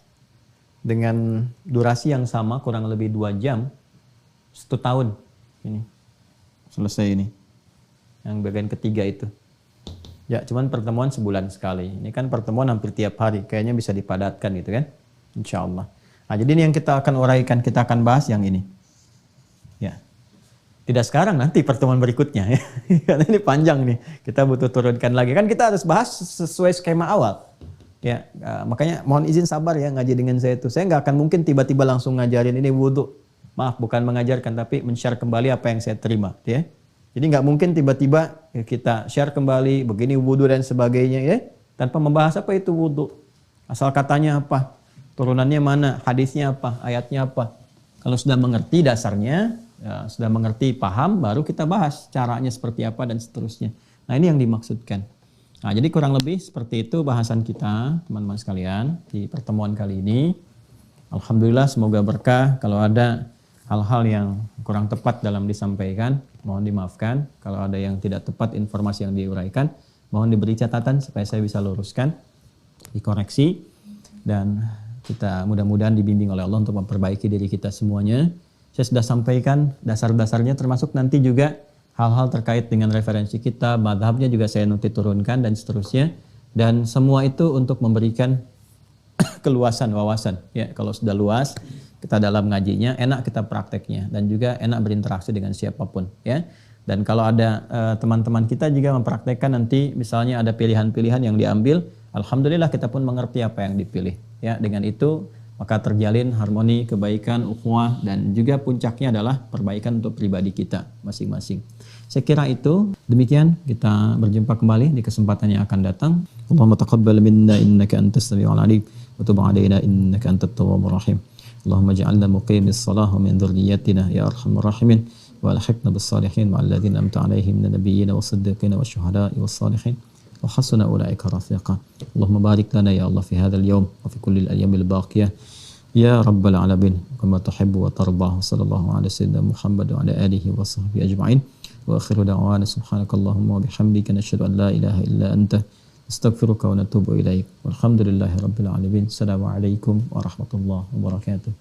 dengan durasi yang sama, kurang lebih 2 jam, 1 tahun. Ini selesai ini. Yang bagian ketiga itu. Ya, cuman pertemuan sebulan sekali. Ini kan pertemuan hampir tiap hari. Kayaknya bisa dipadatkan gitu kan. Insya Allah. Nah, jadi ini yang kita akan uraikan, kita akan bahas yang ini. Ya. Tidak sekarang, nanti pertemuan berikutnya ya. Karena ini panjang nih. Kita butuh turunkan lagi. Kan kita harus bahas sesuai skema awal. Ya, makanya mohon izin sabar ya ngaji dengan saya itu. Saya nggak akan mungkin tiba-tiba langsung ngajarin ini wudhu. Maaf, bukan mengajarkan tapi men-share kembali apa yang saya terima, ya. Jadi nggak mungkin tiba-tiba kita share kembali begini wudhu dan sebagainya, ya, tanpa membahas apa itu wudhu. Asal katanya apa, turunannya mana, hadisnya apa, ayatnya apa. Kalau sudah mengerti dasarnya, ya, sudah mengerti, paham, baru kita bahas caranya seperti apa dan seterusnya. Nah ini yang dimaksudkan. Nah, jadi kurang lebih seperti itu bahasan kita, teman-teman sekalian, di pertemuan kali ini. Alhamdulillah, semoga berkah. Kalau ada hal-hal yang kurang tepat dalam disampaikan, mohon dimaafkan. Kalau ada yang tidak tepat informasi yang diuraikan, mohon diberi catatan supaya saya bisa luruskan, dikoreksi. Dan kita mudah-mudahan dibimbing oleh Allah untuk memperbaiki diri kita semuanya. Saya sudah sampaikan dasar-dasarnya, termasuk nanti juga hal-hal terkait dengan referensi kita, madhabnya juga saya nanti turunkan dan seterusnya. Dan semua itu untuk memberikan keluasan wawasan. Ya, kalau sudah luas kita dalam ngajinya, enak kita prakteknya dan juga enak berinteraksi dengan siapapun. Ya. Dan kalau ada teman-teman kita juga mempraktekkan nanti, misalnya ada pilihan-pilihan yang diambil, alhamdulillah kita pun mengerti apa yang dipilih. Ya, dengan itu maka terjalin harmoni, kebaikan, ukhuwah, dan juga puncaknya adalah perbaikan untuk pribadi kita masing-masing. Saya kira itu, demikian kita berjumpa kembali di kesempatan yang akan datang. Allahumma taqabbal minna innaka antas samiul alim wa tub alaina innaka antat tawwabur rahim. Allahumma ja'alna muqimis shalah wa min dhurriyyatina ya arhamar rahimin wa alhiqna bis salihin wa alladhina amta alaihim minan nabiyyin was-siddiqin wasyuhada'i was-salihin. وحسن أولئك رفيقا اللهم بارك لنا يا الله في هذا اليوم وفي كل الأيام الباقية يا رب العالمين كما تحب وترضى صلى الله على سيدنا محمد وعلى آله وصحبه أجمعين وآخر دعوانا سبحانك اللهم وبحمدك نشهد أن لا إله إلا أنت نستغفرك ونتوب إليك والحمد لله رب العالمين السلام عليكم ورحمة الله وبركاته